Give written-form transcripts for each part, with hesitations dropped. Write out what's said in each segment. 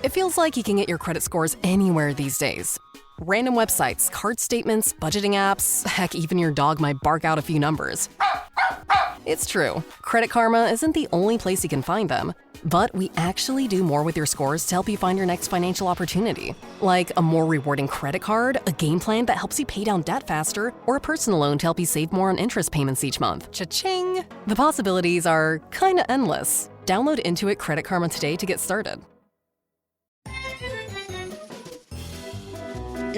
It feels like you can get your credit scores anywhere these days. Random websites, card statements, budgeting apps, heck, even your dog might bark out a few numbers. It's true, Credit Karma isn't the only place you can find them, but we actually do more with your scores to help you find your next financial opportunity. Like a more rewarding credit card, a game plan that helps you pay down debt faster, or a personal loan to help you save more on interest payments each month. Cha-ching! The possibilities are kinda endless. Download Intuit Credit Karma today to get started.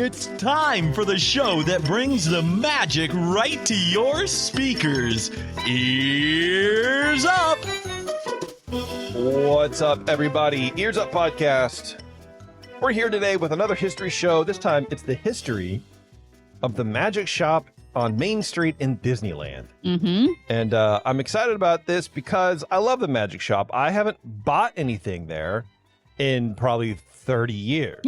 It's time for the show that brings the magic right to your speakers. Ears Up! What's up, everybody? Ears Up Podcast. We're here today with another history show. This time, it's the history of the Magic Shop on Main Street in Disneyland. And I'm excited about this because I love the Magic Shop. I haven't bought anything there in probably 30 years.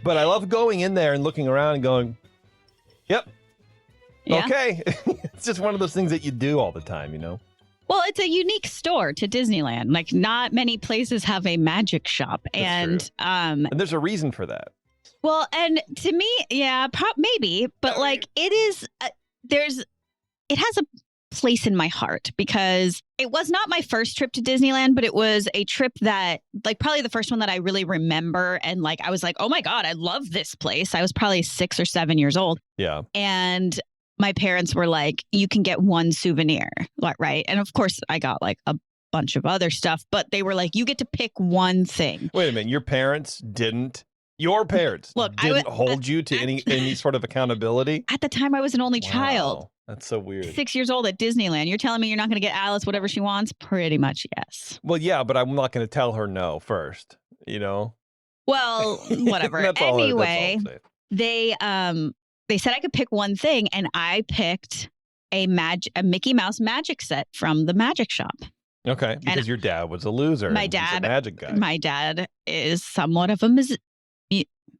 But I love going in there and looking around and going, yep, yeah. Okay. It's just one of those things that you do all the time, you know? Well, it's a unique store to Disneyland. Like, not many places have a magic shop. That's true. And there's a reason for that. Well, and to me, yeah, maybe. But like, it is, it has a place in my heart because it was not my first trip to Disneyland, but it was a trip that, like, probably the first one that I really remember. And like, I was like, oh my God, I love this place. I was probably 6 or 7 years old. Yeah. And my parents were like, you can get one souvenir, right? And of course, I got like a bunch of other stuff, but they were like, you get to pick one thing. Wait a minute, your parents didn't hold you to any sort of accountability? At the time, I was an only child. That's so weird. 6 years old at Disneyland. You're telling me you're not going to get Alice whatever she wants? Pretty much, yes. Well, yeah, but I'm not going to tell her no first, you know? Well, whatever. Anyway, they said I could pick one thing, and I picked a Mickey Mouse magic set from the Magic Shop. Okay, because your dad was a loser. My dad, he's a magic guy. My dad is somewhat of a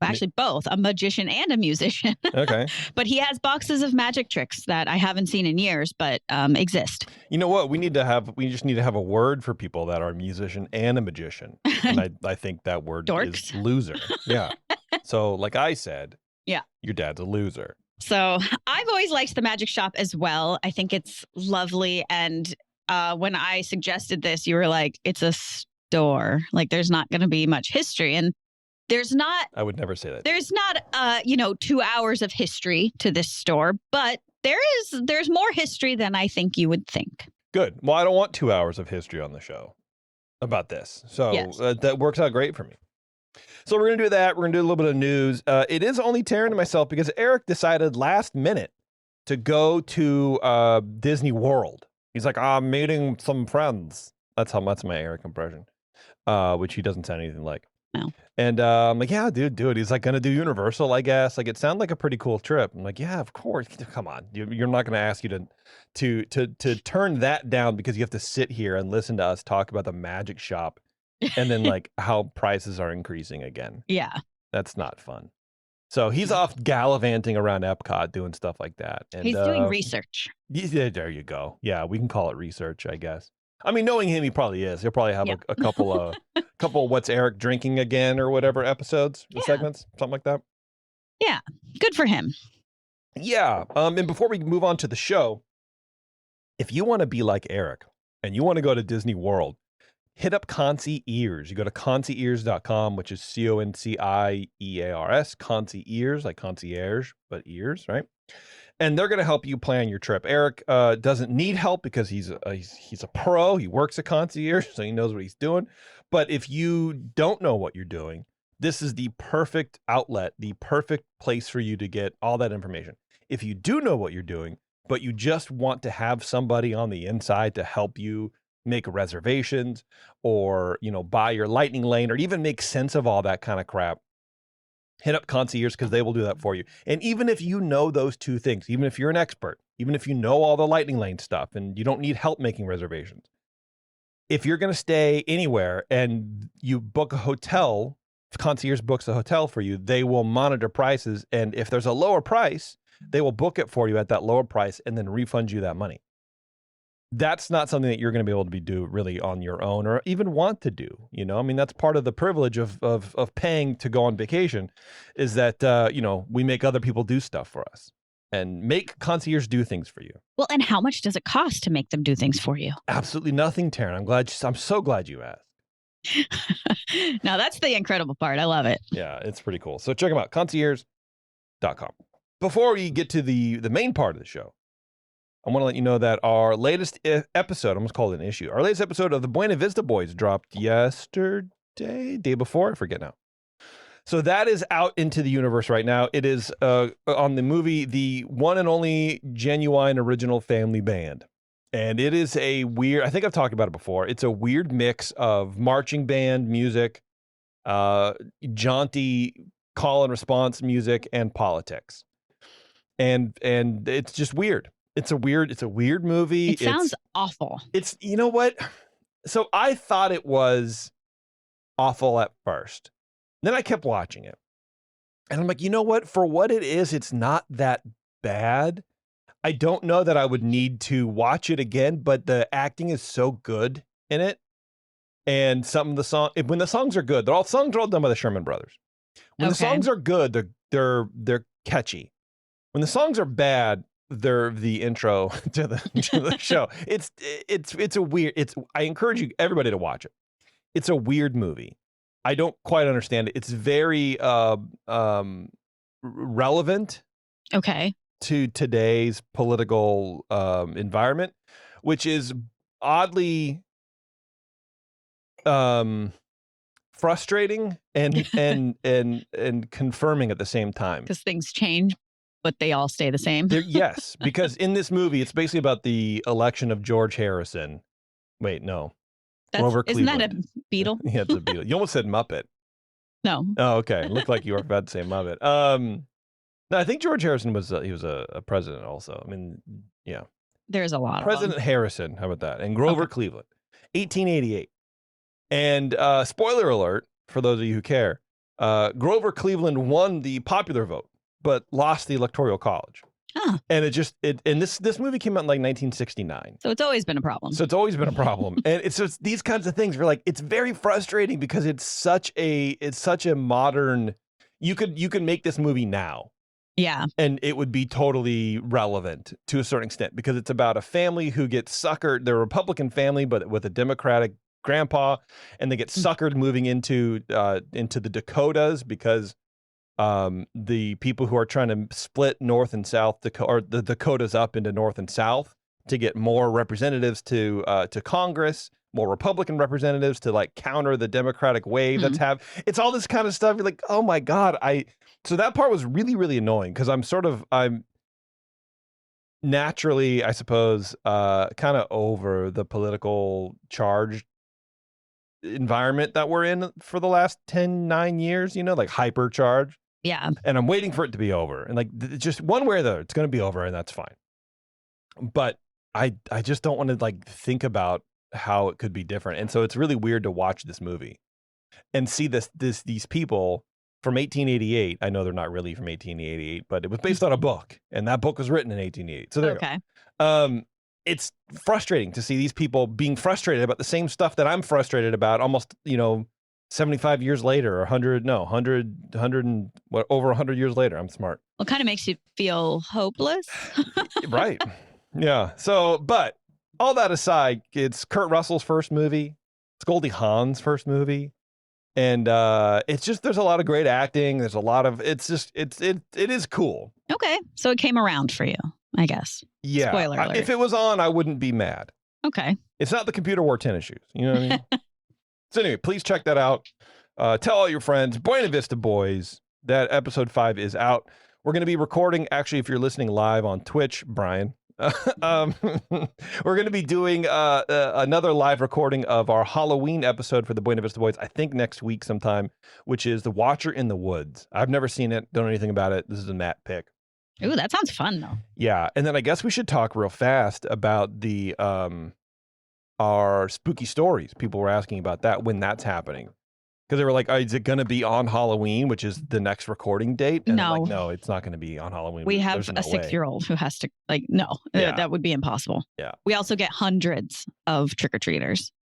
actually both a magician and a musician. Okay. But he has boxes of magic tricks that I haven't seen in years, but exist. You know what? We just need to have a word for people that are a musician and a magician. And I think that word Dorks? is loser. Yeah. So like I said, yeah, your dad's a loser. So I've always liked the Magic Shop as well. I think it's lovely. And when I suggested this, you were like, it's a store. Like, there's not going to be much history. And there's not. I would never say that. There's not, 2 hours of history to this store, but there's more history than I think you would think. Good. Well, I don't want 2 hours of history on the show about this. So yes. That works out great for me. So we're going to do that. We're going to do a little bit of news. It is only Taren and myself because Eric decided last minute to go to Disney World. He's like, I'm meeting some friends. That's my Eric impression, which he doesn't sound anything like. No. And I'm like, yeah, dude, do it. He's like, going to do Universal, I guess. Like, it sounded like a pretty cool trip. I'm like, yeah, of course. Come on. You're not going to ask you to turn that down because you have to sit here and listen to us talk about the Magic Shop and then like how prices are increasing again. Yeah. That's not fun. So he's off gallivanting around Epcot doing stuff like that. And he's doing research. Yeah, there you go. Yeah, we can call it research, I guess. I mean, knowing him, he probably is. He'll probably have a couple of What's Eric Drinking Again or whatever episodes, segments, something like that. Yeah, good for him. Yeah. And before we move on to the show, if you want to be like Eric and you want to go to Disney World, hit up Concierge. You go to concierge.com, which is CONCIEARS, Concierge, like concierge, but ears, right? And they're going to help you plan your trip. Eric doesn't need help because he's a pro. He works at Concierge, so he knows what he's doing. But if you don't know what you're doing, this is the perfect outlet, the perfect place for you to get all that information. If you do know what you're doing, but you just want to have somebody on the inside to help you make reservations or, buy your lightning lane or even make sense of all that kind of crap, hit up Concierge because they will do that for you. And even if you know those two things, even if you're an expert, even if you know all the lightning lane stuff and you don't need help making reservations, if you're going to stay anywhere and you book a hotel, if Concierge books a hotel for you, they will monitor prices. And if there's a lower price, they will book it for you at that lower price and then refund you that money. that's not something that you're going to be able to do really on your own or even want to do. You know, I mean, that's part of the privilege of paying to go on vacation is that, you know, we make other people do stuff for us and make concierge do things for you. Well, and how much does it cost to make them do things for you? Absolutely nothing, Taren. I'm so glad you asked. Now, that's the incredible part. I love it. Yeah, it's pretty cool. So check them out, concierge.com. Before we get to the main part of the show, I want to let you know that our latest episode, I almost called it an issue, our latest episode of the Buena Vista Boys dropped yesterday, day before, I forget now. So that is out into the universe right now. It is on the movie, the one and only genuine original family band. And it is a weird, I think I've talked about it before. It's a weird mix of marching band music, jaunty call and response music, and politics. And it's just weird. It's a weird movie. It sounds awful. It's, you know what? So I thought it was awful at first. Then I kept watching it. And I'm like, you know what? For what it is, it's not that bad. I don't know that I would need to watch it again, but the acting is so good in it. And some of the songs, when the songs are good, songs are all done by the Sherman Brothers. When the songs are good, they're catchy. When the songs are bad, they're the intro to the show. It's a weird. I encourage everybody to watch it. It's a weird movie. I don't quite understand it. It's very relevant. Okay. To today's political environment, which is oddly frustrating and confirming at the same time. Because things change, but they all stay the same. Yes, because in this movie, it's basically about the election of George Harrison. Wait, no. Grover Isn't Cleveland. that a beetle? Yeah, it's a beetle. You almost said Muppet. No. Oh, okay. It looked like you were about to say Muppet. No, I think George Harrison was a president also. I mean, yeah. There's a lot President of them. Harrison, how about that? And Grover Cleveland, 1888. And spoiler alert, for those of you who care, Grover Cleveland won the popular vote, but lost the Electoral College. Huh. And this movie came out in like 1969. So it's always been a problem. So it's always been a problem. And it's just these kinds of things where like, it's very frustrating because it's such a modern, you could make this movie now. Yeah. And it would be totally relevant to a certain extent because it's about a family who gets suckered. They're a Republican family, but with a Democratic grandpa, and they get suckered moving into the Dakotas because the people who are trying to split North and South Dakota, or the Dakotas up into North and South to get more representatives to Congress, more Republican representatives to like counter the Democratic wave it's all this kind of stuff. You're like, oh my God. So that part was really, really annoying because I'm naturally, I suppose, kind of over the political charged environment that we're in for the last 9 years, you know, like hypercharged. Yeah. And I'm waiting for it to be over. And like just one way or the other, it's going to be over and that's fine. But I just don't want to like think about how it could be different. And so it's really weird to watch this movie and see these people from 1888. I know they're not really from 1888, but it was based on a book, and that book was written in 1888. So there you go. It's frustrating to see these people being frustrated about the same stuff that I'm frustrated about almost, 75 years later, or 100 and over 100 years later. I'm smart. Well, it kind of makes you feel hopeless. Right. Yeah. So, but all that aside, it's Kurt Russell's first movie. It's Goldie Hawn's first movie. And it's just, there's a lot of great acting. There's a lot of, it is cool. Okay. So it came around for you, I guess. Yeah. Spoiler alert. If it was on, I wouldn't be mad. Okay. It's not the computer wore tennis shoes. You know what I mean? So anyway, please check that out. Tell all your friends. Buena Vista Boys. That episode 5 is out. We're going to be recording, actually, if you're listening live on Twitch, Brian, we're going to be doing another live recording of our Halloween episode for the Buena Vista Boys, I think next week sometime, which is The Watcher in the Woods. I've never seen it. Don't know anything about it. This is a Matt pick. Ooh, that sounds fun, though. Yeah. And then I guess we should talk real fast about our spooky stories. People were asking about that, when that's happening. Because they were like, is it going to be on Halloween, which is the next recording date? And I'm like, no, it's not going to be on Halloween. We have There's no a 6-year-old who has to, Yeah. that would be impossible. Yeah. We also get hundreds of trick-or-treaters.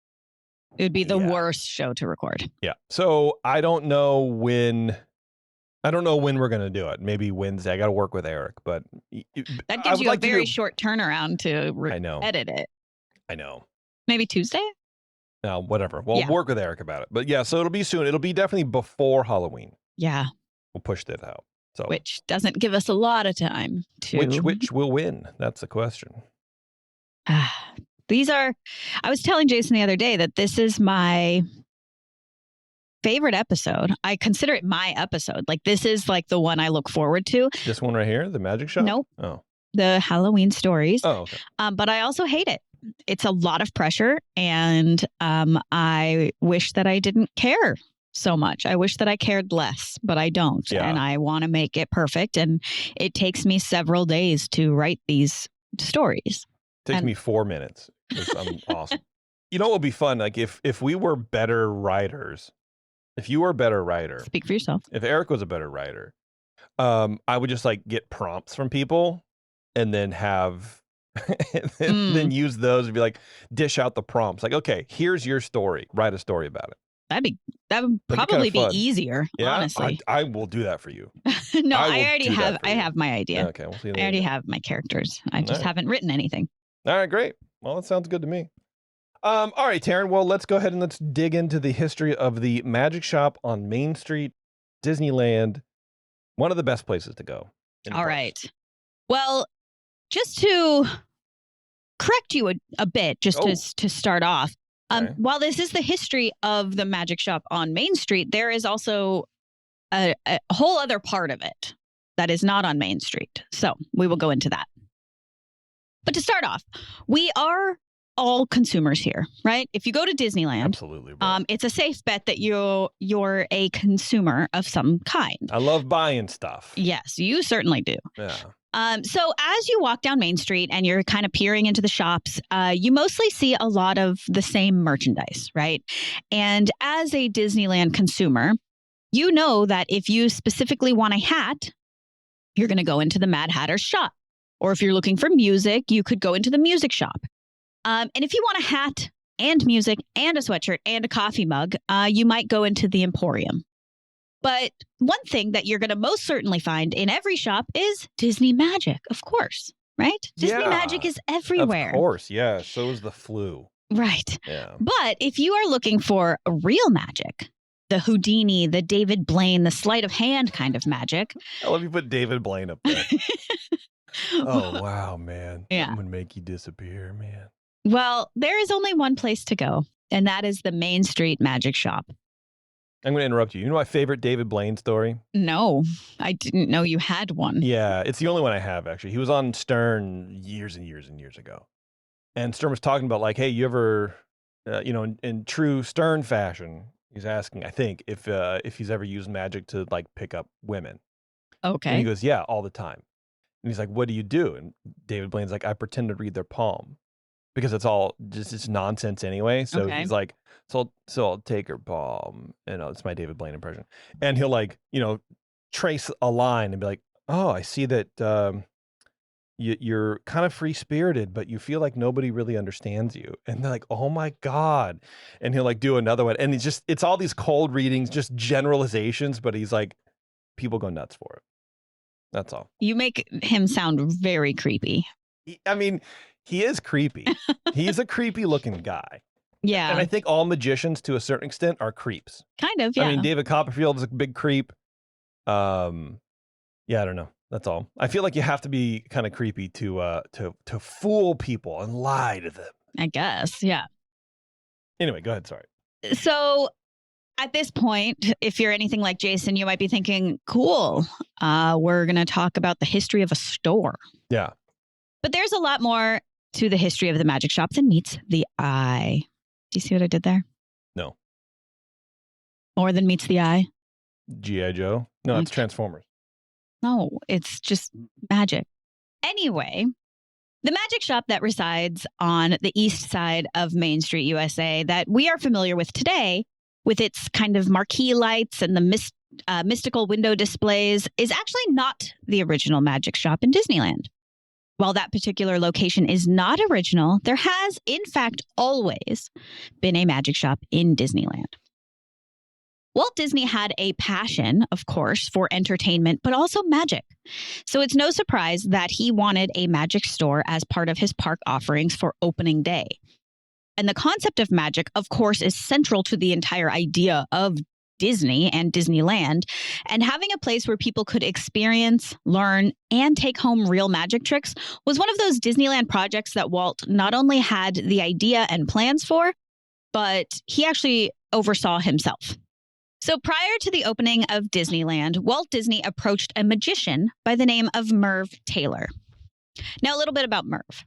It would be the worst show to record. Yeah. So I don't know when we're going to do it. Maybe Wednesday. I got to work with Eric, but that gives you a very short turnaround to edit it. I know. Maybe Tuesday? No, whatever. We'll work with Eric about it. But yeah, so it'll be soon. It'll be definitely before Halloween. Yeah. We'll push that out. So which doesn't give us a lot of time to. Which will win? That's the question. These are. I was telling Jason the other day that this is my favorite episode. I consider it my episode. Like this is like the one I look forward to. This one right here, the Magic Shop? Nope. Oh. The Halloween stories. Oh, okay. But I also hate it. It's a lot of pressure, and I wish that I didn't care so much. I wish that I cared less, but I don't. Yeah. And I want to make it perfect. And it takes me several days to write these stories. It takes me 4 minutes because I'm awesome. You know what would be fun? Like if we were better writers, if you were a better writer. Speak for yourself. If Eric was a better writer, I would just like get prompts from people and then have... and then use those and be like, dish out the prompts. Like, okay, here's your story. Write a story about it. That would probably be easier, honestly. I will do that for you. No, I already have. I have my idea. Okay, we'll see. I already have my characters. I just haven't written anything. All right, great. Well, that sounds good to me. All right, Taren. Well, let's go ahead and let's dig into the history of the Magic Shop on Main Street, Disneyland. One of the best places to go. All right. Well, just to correct you a bit, just to start off. While this is the history of the Magic Shop on Main Street, there is also a whole other part of it that is not on Main Street. So we will go into that. But to start off, we are all consumers here, right? If you go to Disneyland, absolutely, right. It's a safe bet that you're a consumer of some kind. I love buying stuff. Yes, you certainly do. Yeah. So as you walk down Main Street and you're kind of peering into the shops, you mostly see a lot of the same merchandise, right? And as a Disneyland consumer, you know that if you specifically want a hat, you're going to go into the Mad Hatter's shop. Or if you're looking for music, you could go into the music shop. And if you want a hat and music and a sweatshirt and a coffee mug, you might go into the Emporium. But one thing that you're going to most certainly find in every shop is Disney Magic, of course, right? Disney Magic is everywhere. Of course, yeah. So is the flu. Right. Yeah. But if you are looking for real magic, the Houdini, the David Blaine, the sleight of hand kind of magic. I love you put David Blaine up there. Oh, wow, man. Yeah. That would make you disappear, man. Well, there is only one place to go, and that is the Main Street Magic Shop. I'm going to interrupt you. You know my favorite David Blaine story? No, I didn't know you had one. Yeah, it's the only one I have, actually. He was on Stern years and years and years ago. And Stern was talking about, like, hey, you ever, in true Stern fashion, he's asking, I think, if he's ever used magic to, like, pick up women. Okay. And he goes, yeah, all the time. And he's like, what do you do? And David Blaine's like, I pretend to read their palm. Because it's all just nonsense anyway. So he's like, so I'll take her palm. And it's my David Blaine impression. And he'll like, trace a line and be like, oh, I see that you're kind of free-spirited, but you feel like nobody really understands you. And they're like, oh my God. And he'll like do another one. And it's all these cold readings, just generalizations, but he's like, people go nuts for it. That's all. You make him sound very creepy. I mean, he is creepy. He's a creepy looking guy. Yeah. And I think all magicians to a certain extent are creeps. Kind of, yeah. I mean, David Copperfield is a big creep. Yeah, I don't know. That's all. I feel like you have to be kind of creepy to fool people and lie to them. I guess, yeah. Anyway, go ahead. Sorry. So at this point, if you're anything like Jason, you might be thinking, cool, we're going to talk about the history of a store. Yeah. But there's a lot more to the history of the magic shop than meets the eye. Do you see what I did there? No. More than meets the eye? G.I. Joe? No, it's Transformers. No, it's just magic. Anyway, the magic shop that resides on the east side of Main Street, USA, that we are familiar with today, with its kind of marquee lights and the mystical window displays, is actually not the original magic shop in Disneyland. While that particular location is not original, there has, in fact, always been a magic shop in Disneyland. Walt Disney had a passion, of course, for entertainment, but also magic. So it's no surprise that he wanted a magic store as part of his park offerings for opening day. And the concept of magic, of course, is central to the entire idea of Disney and Disneyland. And having a place where people could experience, learn, and take home real magic tricks was one of those Disneyland projects that Walt not only had the idea and plans for, but he actually oversaw himself. So prior to the opening of Disneyland, Walt Disney approached a magician by the name of Merv Taylor. Now, a little bit about Merv.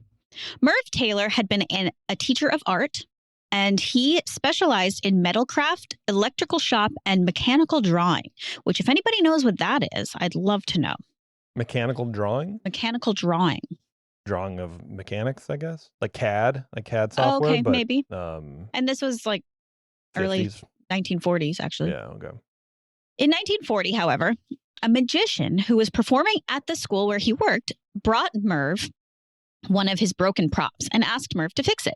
Merv Taylor had been a teacher of art, and he specialized in metalcraft, electrical shop, and mechanical drawing, which if anybody knows what that is, I'd love to know. Mechanical drawing? Mechanical drawing. Drawing of mechanics, I guess? Like CAD software? Okay, but, maybe. And this was like 50s. Early 1940s, actually. Yeah, okay. In 1940, however, a magician who was performing at the school where he worked brought Merv one of his broken props and asked Merv to fix it.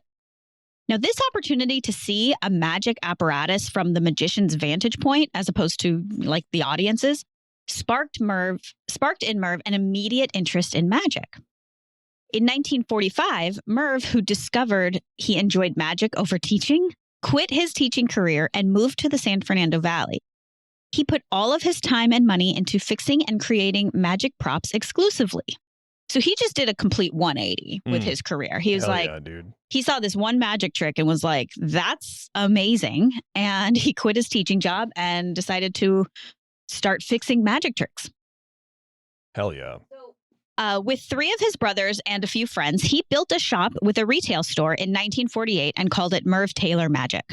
Now, this opportunity to see a magic apparatus from the magician's vantage point, as opposed to like the audience's, sparked in Merv an immediate interest in magic. In 1945, Merv, who discovered he enjoyed magic over teaching, quit his teaching career and moved to the San Fernando Valley. He put all of his time and money into fixing and creating magic props exclusively. So he just did a complete 180 with his career. He was Hell like, yeah, dude. He saw this one magic trick and was like, that's amazing. And he quit his teaching job and decided to start fixing magic tricks. Hell yeah. With 3 of his brothers and a few friends, he built a shop with a retail store in 1948 and called it Merv Taylor Magic.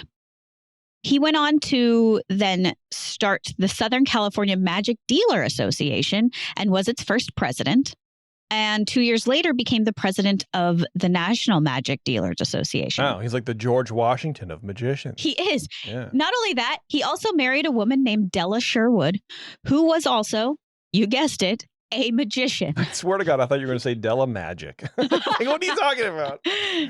He went on to then start the Southern California Magic Dealer Association and was its first president. And 2 years later became the president of the National Magic Dealers Association. Wow, he's like the George Washington of magicians. He is. Yeah. Not only that, he also married a woman named Della Sherwood, who was also, you guessed it, a magician. I swear to God, I thought you were going to say Della Magic. Like, what are you talking about?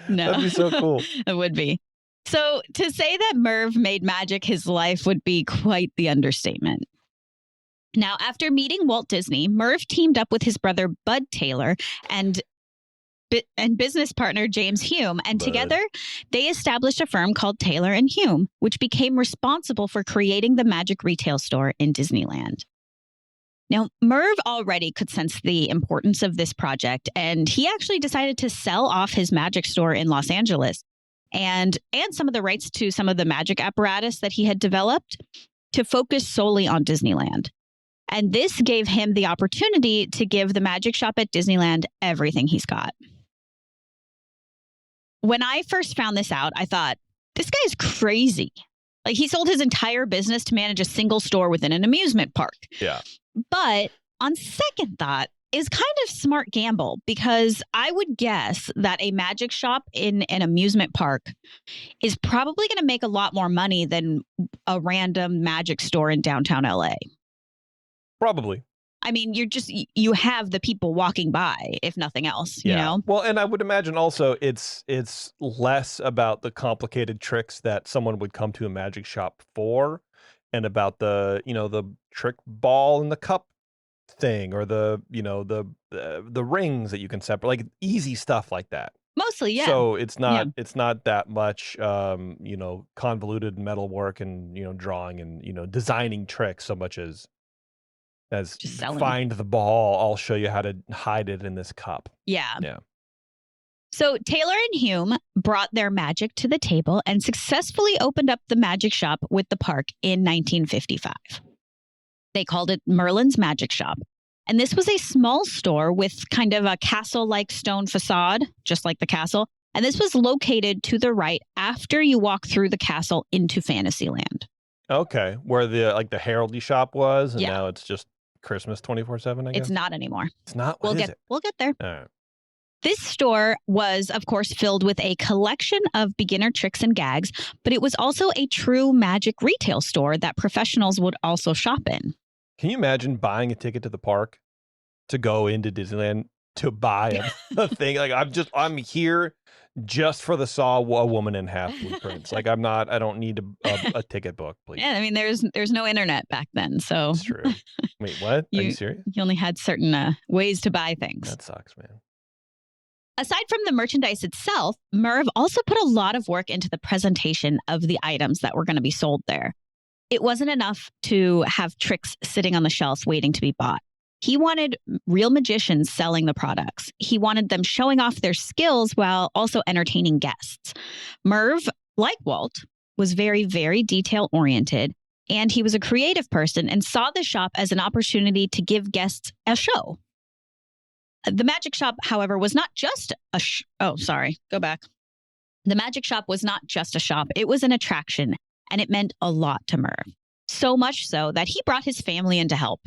No. That'd be so cool. It would be. So to say that Merv made magic his life would be quite the understatement. Now, after meeting Walt Disney, Merv teamed up with his brother Bud Taylor and business partner James Hume, and together they established a firm called Taylor and Hume, which became responsible for creating the magic retail store in Disneyland. Now, Merv already could sense the importance of this project, and he actually decided to sell off his magic store in Los Angeles and some of the rights to some of the magic apparatus that he had developed to focus solely on Disneyland. And this gave him the opportunity to give the magic shop at Disneyland everything he's got. When I first found this out, I thought, this guy's crazy. Like, he sold his entire business to manage a single store within an amusement park. Yeah. But on second thought, is kind of smart gamble, because I would guess that a magic shop in an amusement park is probably going to make a lot more money than a random magic store in downtown LA. Probably. I mean, you have the people walking by, if nothing else, you know? Well, and I would imagine also it's less about the complicated tricks that someone would come to a magic shop for, and about the trick ball in the cup thing, or the rings that you can separate, like easy stuff like that. Mostly, yeah. So it's not that much convoluted metal work and drawing and designing tricks so much as just selling. Find the ball, I'll show you how to hide it in this cup. Yeah. Yeah. So Taylor and Hume brought their magic to the table and successfully opened up the magic shop with the park in 1955. They called it Merlin's Magic Shop. And this was a small store with kind of a castle-like stone facade, just like the castle. And this was located to the right after you walk through the castle into Fantasyland. Okay. Where the heraldry shop was, and now it's just Christmas 24/7, I guess? It's not anymore. It's not? We'll get there. All right. This store was, of course, filled with a collection of beginner tricks and gags, but it was also a true magic retail store that professionals would also shop in. Can you imagine buying a ticket to the park to go into Disneyland to buy a thing? Like, I'm here just for the Saw a Woman in Half blueprints. Like, I don't need a ticket book, please. Yeah, I mean, there's no internet back then, so. It's true. Wait, what? Are you serious? You only had certain ways to buy things. That sucks, man. Aside from the merchandise itself, Merv also put a lot of work into the presentation of the items that were going to be sold there. It wasn't enough to have tricks sitting on the shelf waiting to be bought. He wanted real magicians selling the products. He wanted them showing off their skills while also entertaining guests. Merv, like Walt, was very, very detail-oriented, and he was a creative person and saw the shop as an opportunity to give guests a show. The Magic Shop, however, was not just a The Magic Shop was not just a shop. It was an attraction, and it meant a lot to Merv. So much so that he brought his family in to help.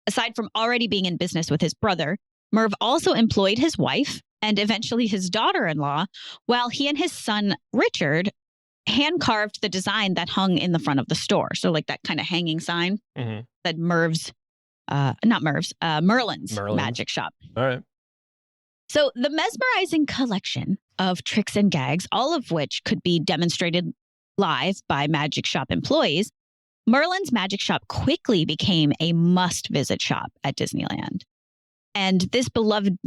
Aside from already being in business with his brother, Merv also employed his wife and eventually his daughter-in-law, while he and his son, Richard, hand-carved the design that hung in the front of the store. So like that kind of hanging sign that Merlin's Magic Shop. All right. So the mesmerizing collection of tricks and gags, all of which could be demonstrated live by Magic Shop employees, Merlin's Magic Shop quickly became a must-visit shop at Disneyland. And this beloved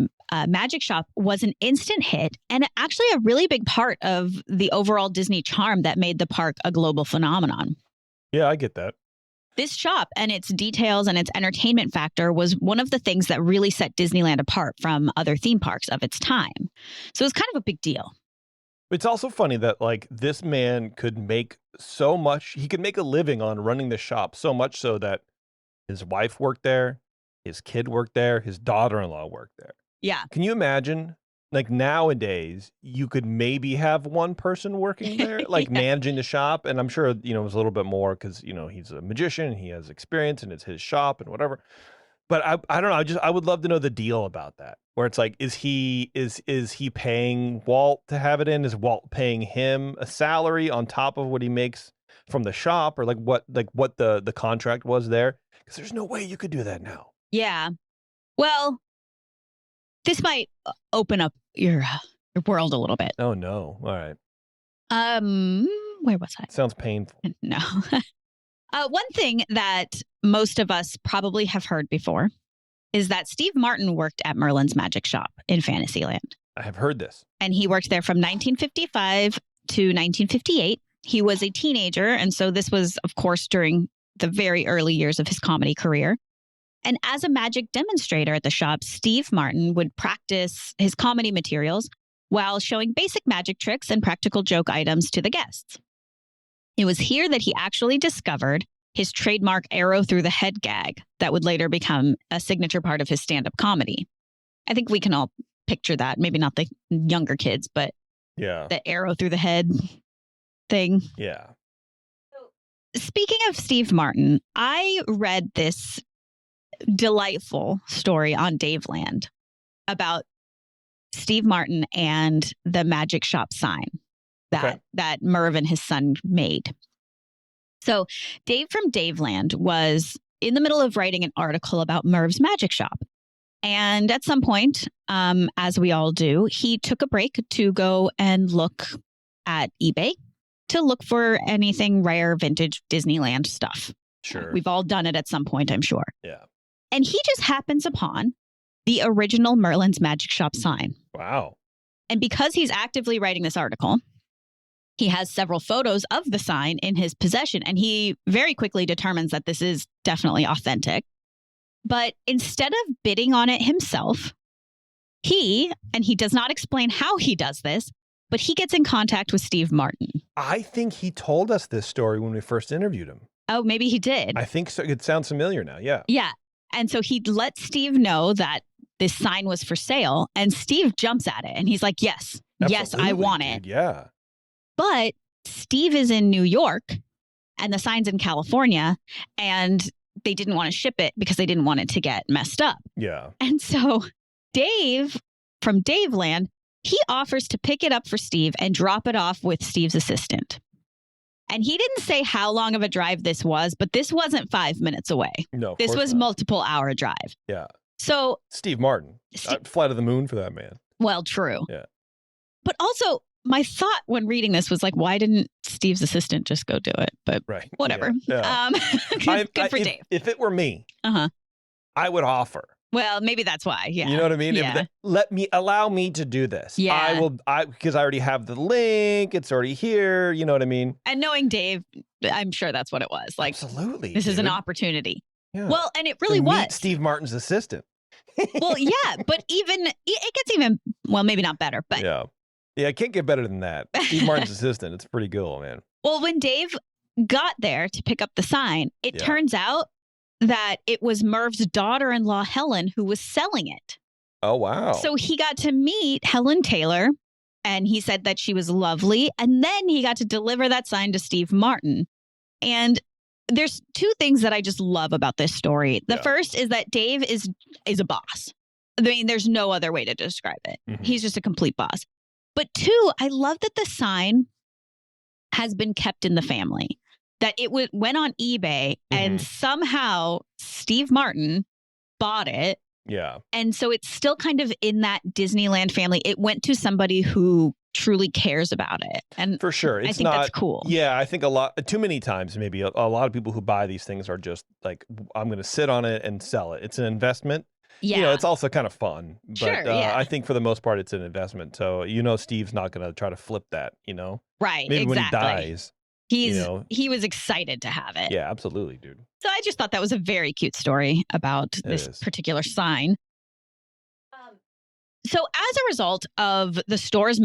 Magic Shop was an instant hit and actually a really big part of the overall Disney charm that made the park a global phenomenon. Yeah, I get that. This shop and its details and its entertainment factor was one of the things that really set Disneyland apart from other theme parks of its time. So it was kind of a big deal. It's also funny that like this man could make so much. He could make a living on running the shop, so much so that his wife worked there, his kid worked there, his daughter-in-law worked there. Yeah. Can you imagine? Like nowadays, you could maybe have one person working there, like managing the shop. And I'm sure, it was a little bit more because, he's a magician and he has experience and it's his shop and whatever. But I don't know. I would love to know the deal about that, where it's like, is he paying Walt to have it in? Is Walt paying him a salary on top of what he makes from the shop, or what the contract was there? Because there's no way you could do that now. Yeah. Well, this might open up your world a little bit. Oh no! All right. Where was I? Sounds painful. No. One thing that most of us probably have heard before is that Steve Martin worked at Merlin's Magic Shop in Fantasyland. I have heard this. And he worked there from 1955 to 1958. He was a teenager, and so this was, of course, during the very early years of his comedy career. And as a magic demonstrator at the shop, Steve Martin would practice his comedy materials while showing basic magic tricks and practical joke items to the guests. It was here that he actually discovered his trademark arrow through the head gag that would later become a signature part of his stand-up comedy. I think we can all picture that. Maybe not the younger kids, but yeah, the arrow through the head thing. Yeah. Speaking of Steve Martin, I read this delightful story on Daveland about Steve Martin and the Magic Shop sign that Merv and his son made. So Dave from Daveland was in the middle of writing an article about Merv's Magic Shop. And at some point, as we all do, he took a break to go and look at eBay to look for anything rare, vintage Disneyland stuff. Sure. We've all done it at some point, I'm sure. Yeah. And he just happens upon the original Merlin's Magic Shop sign. Wow. And because he's actively writing this article, he has several photos of the sign in his possession, and he very quickly determines that this is definitely authentic. But instead of bidding on it himself, he does not explain how he does this, but he gets in contact with Steve Martin. I think he told us this story when we first interviewed him. Oh, maybe he did. I think so. It sounds familiar now. Yeah. Yeah. And so he let Steve know that this sign was for sale, and Steve jumps at it and he's like, yes, Absolutely, I want dude. it. Yeah. But Steve is in New York and the sign's in California, and they didn't want to ship it because they didn't want it to get messed up. Yeah. And so Dave from Daveland, he offers to pick it up for Steve and drop it off with Steve's assistant. And he didn't say how long of a drive this was, but this wasn't 5 minutes away. No, of this course was not. multiple hour drive. Yeah. So Steve Martin. Flight of the moon for that man. well, true. Yeah. But also, my thought when reading this was like, why didn't Steve's assistant just go do it? But Right. whatever. Yeah. Good for Dave. If it were me, I would offer. Well, maybe that's why. Yeah. You know what I mean? Yeah. Allow me to do this. Yeah. Because I already have the link. It's already here. You know what I mean? And knowing Dave, I'm sure that's what it was. Like, absolutely. This is an dude. opportunity. Yeah. Well, and it really To was. meet Steve Martin's assistant. Well, yeah, but it gets even, well, maybe not better, but Yeah, it can't get better than that. Steve Martin's assistant. It's pretty cool, man. well, when Dave got there to pick up the sign, it turns out that it was Merv's daughter-in-law, Helen, who was selling it. Oh, wow. So he got to meet Helen Taylor, and he said that she was lovely. And then he got to deliver that sign to Steve Martin. And there's two things that I just love about this story. The first is that Dave is a boss. I mean, there's no other way to describe it. Mhm. He's just a complete boss. But two, I love that the sign has been kept in the family. That it went on eBay and somehow Steve Martin bought it. Yeah. And so it's still kind of in that Disneyland family. It went to somebody who truly cares about it. And For sure. I think that's cool. Yeah, I think too many times maybe a lot of people who buy these things are just like, I'm going to sit on it and sell it. It's an investment. Yeah. You know, it's also kind of fun. But Sure, yeah. I think for the most part, it's an investment. So, Steve's not going to try to flip that, Right. Maybe exactly. when he dies. He was excited to have it. Yeah, absolutely, dude. So I just thought that was a very cute story about this is. particular sign. So as a result of the store's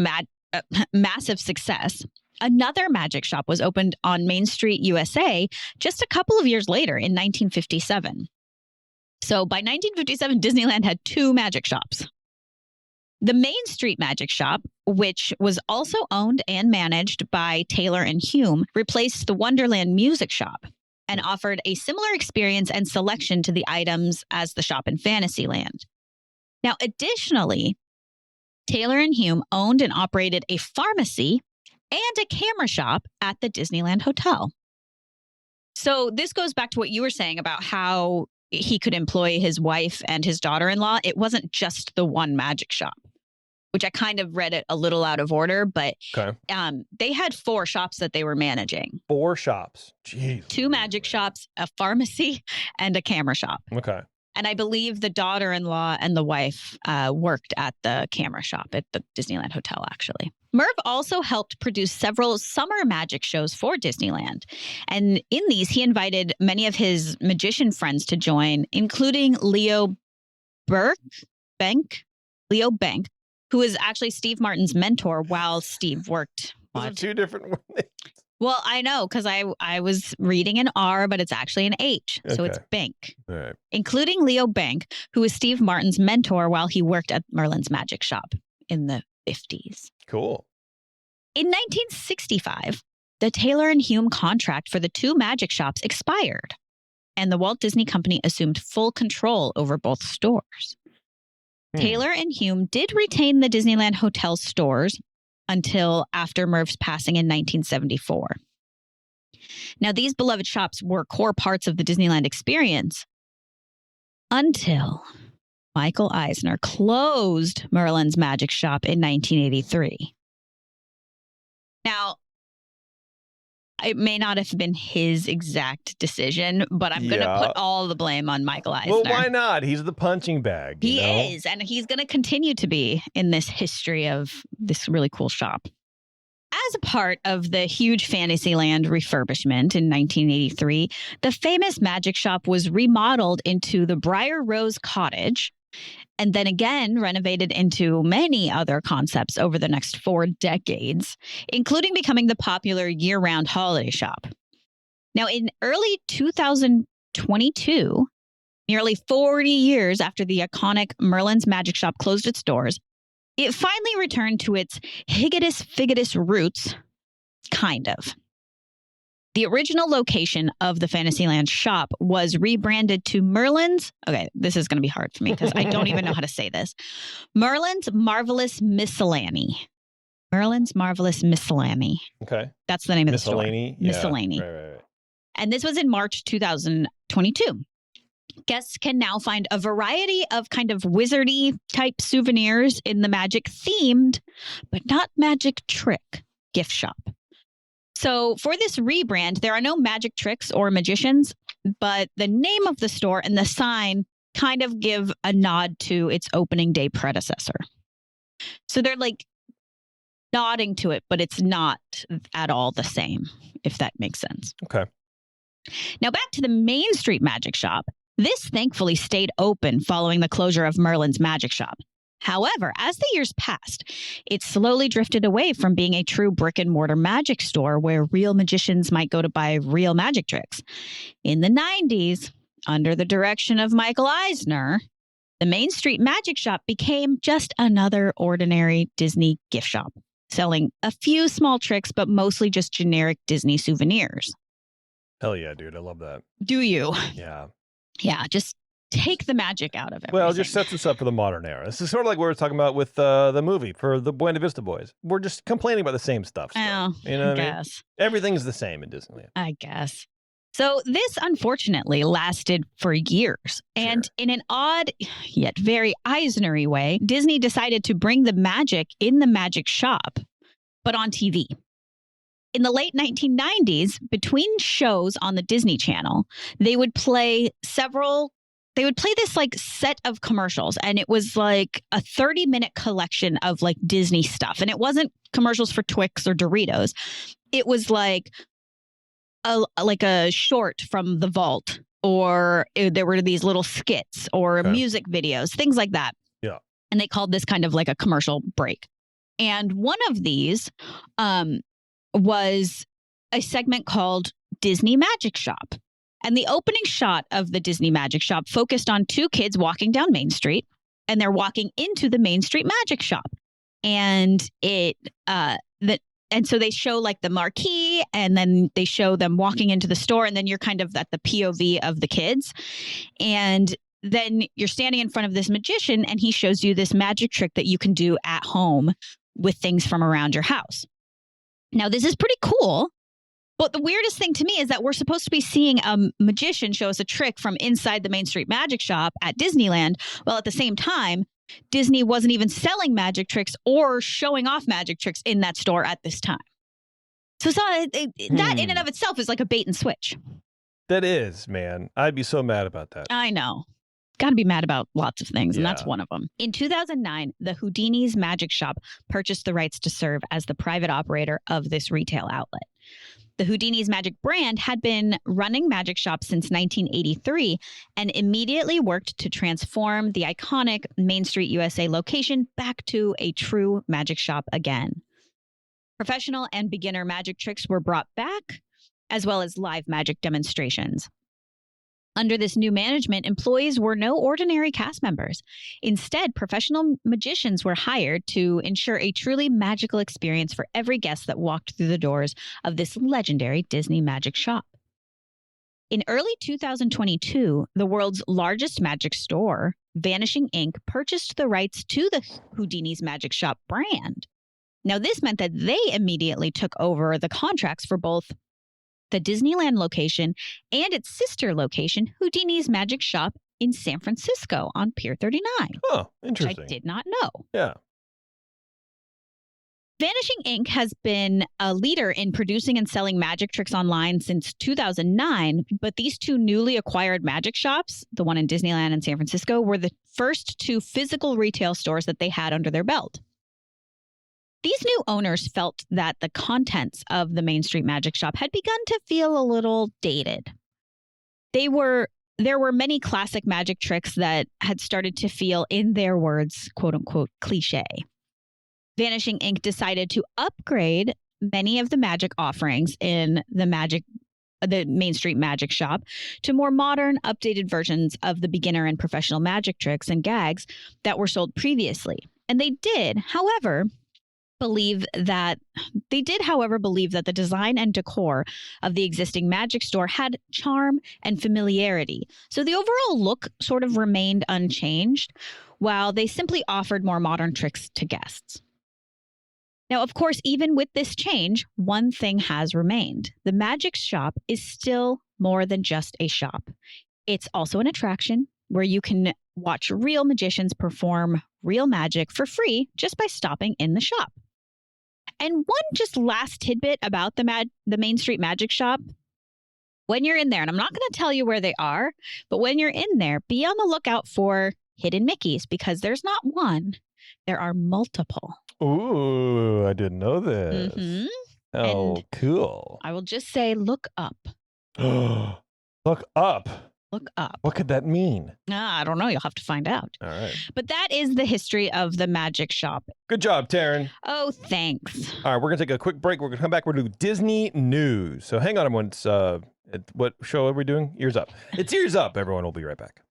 massive success, another magic shop was opened on Main Street, USA, just a couple of years later in 1957. So by 1957, Disneyland had 2 magic shops. The Main Street Magic Shop, which was also owned and managed by Taylor and Hume, replaced the Wonderland Music Shop and offered a similar experience and selection to the items as the shop in Fantasyland. Now, additionally, Taylor and Hume owned and operated a pharmacy and a camera shop at the Disneyland Hotel. So this goes back to what you were saying about how he could employ his wife and his daughter-in-law. It wasn't just the one magic shop, which I kind of read it a little out of order, but they had 4 shops that they were managing. 4 shops. Jeez. 2 magic shops, a pharmacy, and a camera shop. Okay. And I believe the daughter-in-law and the wife worked at the camera shop at the Disneyland Hotel, actually. Merv also helped produce several summer magic shows for Disneyland. And in these, he invited many of his magician friends to join, including Leo Bank, who is actually Steve Martin's mentor while Steve worked. Those are 2 different ones. Well, I know because I was reading an R, but it's actually an H. So it's Bank. All right. Including Leo Bank, who was Steve Martin's mentor while he worked at Merlin's Magic Shop in the 50s. Cool. In 1965, the Taylor and Hume contract for the 2 magic shops expired, and the Walt Disney Company assumed full control over both stores. Taylor and Hume did retain the Disneyland Hotel stores until after Merv's passing in 1974. Now, these beloved shops were core parts of the Disneyland experience until Michael Eisner closed Merlin's Magic Shop in 1983. Now, it may not have been his exact decision, but I'm going to put all the blame on Michael Eisner. Well, why not? He's the punching bag. He is, and he's going to continue to be in this history of this really cool shop. As a part of the huge Fantasyland refurbishment in 1983, the famous magic shop was remodeled into the Briar Rose Cottage, and then again renovated into many other concepts over the next 4 decades, including becoming the popular year-round holiday shop. Now, in early 2022, nearly 40 years after the iconic Merlin's Magic Shop closed its doors, it finally returned to its higatus-figatus roots, kind of. The original location of the Fantasyland shop was rebranded to Merlin's. Okay, this is going to be hard for me because I don't even know how to say this. Merlin's Marvelous Miscellany. Merlin's Marvelous Miscellany. Okay. That's the name of the store. Miscellany? Miscellany. Yeah. Right. And this was in March 2022. Guests can now find a variety of kind of wizardy type souvenirs in the magic themed, but not magic trick gift shop. So for this rebrand, there are no magic tricks or magicians, but the name of the store and the sign kind of give a nod to its opening day predecessor. So they're like nodding to it, but it's not at all the same, if that makes sense. Okay. Now back to the Main Street Magic Shop. This thankfully stayed open following the closure of Merlin's Magic Shop. However, as the years passed, it slowly drifted away from being a true brick-and-mortar magic store where real magicians might go to buy real magic tricks. In the 90s, under the direction of Michael Eisner, the Main Street Magic Shop became just another ordinary Disney gift shop, selling a few small tricks, but mostly just generic Disney souvenirs. Hell yeah, dude. I love that. Do you? Yeah. Yeah, just take the magic out of it. Well, it just sets us up for the modern era. This is sort of like what we were talking about with the movie for the Buena Vista Boys. We're just complaining about the same stuff. Oh, you know I what I mean? guess. Everything's the same in Disneyland. I guess. So this unfortunately lasted for years. And in an odd yet very Eisner-y way, Disney decided to bring the magic in the magic shop, but on TV. In the late 1990s, between shows on the Disney Channel, they would play this like set of commercials, and it was like a 30-minute collection of like Disney stuff. And it wasn't commercials for Twix or Doritos. It was like a short from The Vault, or there were these little skits or music videos, things like that. Yeah. And they called this kind of like a commercial break. And one of these was a segment called Disney Magic Shop. And the opening shot of the Disney Magic Shop focused on two kids walking down Main Street, and they're walking into the Main Street Magic Shop. And so they show like the marquee, and then they show them walking into the store, and then you're kind of at the POV of the kids. And then you're standing in front of this magician, and he shows you this magic trick that you can do at home with things from around your house. Now, this is pretty cool, but the weirdest thing to me is that we're supposed to be seeing a magician show us a trick from inside the Main Street Magic Shop at Disneyland, while at the same time, Disney wasn't even selling magic tricks or showing off magic tricks in that store at this time. So that in and of itself is like a bait and switch. That is, man. I'd be so mad about that. I know. Got to be mad about lots of things, and that's one of them. In 2009, the Houdini's Magic Shop purchased the rights to serve as the private operator of this retail outlet. The Houdini's Magic brand had been running magic shops since 1983 and immediately worked to transform the iconic Main Street USA location back to a true magic shop again. Professional and beginner magic tricks were brought back, as well as live magic demonstrations. Under this new management, employees were no ordinary cast members. Instead, professional magicians were hired to ensure a truly magical experience for every guest that walked through the doors of this legendary Disney Magic Shop. In early 2022, the world's largest magic store, Vanishing Inc., purchased the rights to the Houdini's Magic Shop brand. Now, this meant that they immediately took over the contracts for both the Disneyland location and its sister location, Houdini's Magic Shop in San Francisco on Pier 39. Oh, interesting. Which I did not know. Yeah. Vanishing Inc. has been a leader in producing and selling magic tricks online since 2009, but these two newly acquired magic shops, the one in Disneyland and San Francisco, were the first two physical retail stores that they had under their belt. These new owners felt that the contents of the Main Street Magic Shop had begun to feel a little dated. There were many classic magic tricks that had started to feel, in their words, quote unquote, cliche. Vanishing Inc. decided to upgrade many of the magic offerings in the Main Street Magic Shop to more modern, updated versions of the beginner and professional magic tricks and gags that were sold previously. And they did, however, however, believe that the design and decor of the existing Magic store had charm and familiarity. So the overall look sort of remained unchanged, while they simply offered more modern tricks to guests. Now, of course, even with this change, one thing has remained. The Magic Shop is still more than just a shop. It's also an attraction where you can watch real magicians perform real magic for free just by stopping in the shop. And one just last tidbit about the Main Street Magic Shop. When you're in there, and I'm not going to tell you where they are, but when you're in there, be on the lookout for hidden Mickeys, because there's not one, there are multiple. Ooh, I didn't know this. Mm-hmm. Oh, And cool. I will just say, look up. Look up. Look up. What could that mean? I don't know. You'll have to find out. All right. But that is the history of the Magic Shop. Good job, Taren. Oh, thanks. All right, we're going to take a quick break. We're going to come back. We're going to do Disney news. So hang on a moment. What show are we doing? Ears Up. It's Ears Up. Everyone will be right back.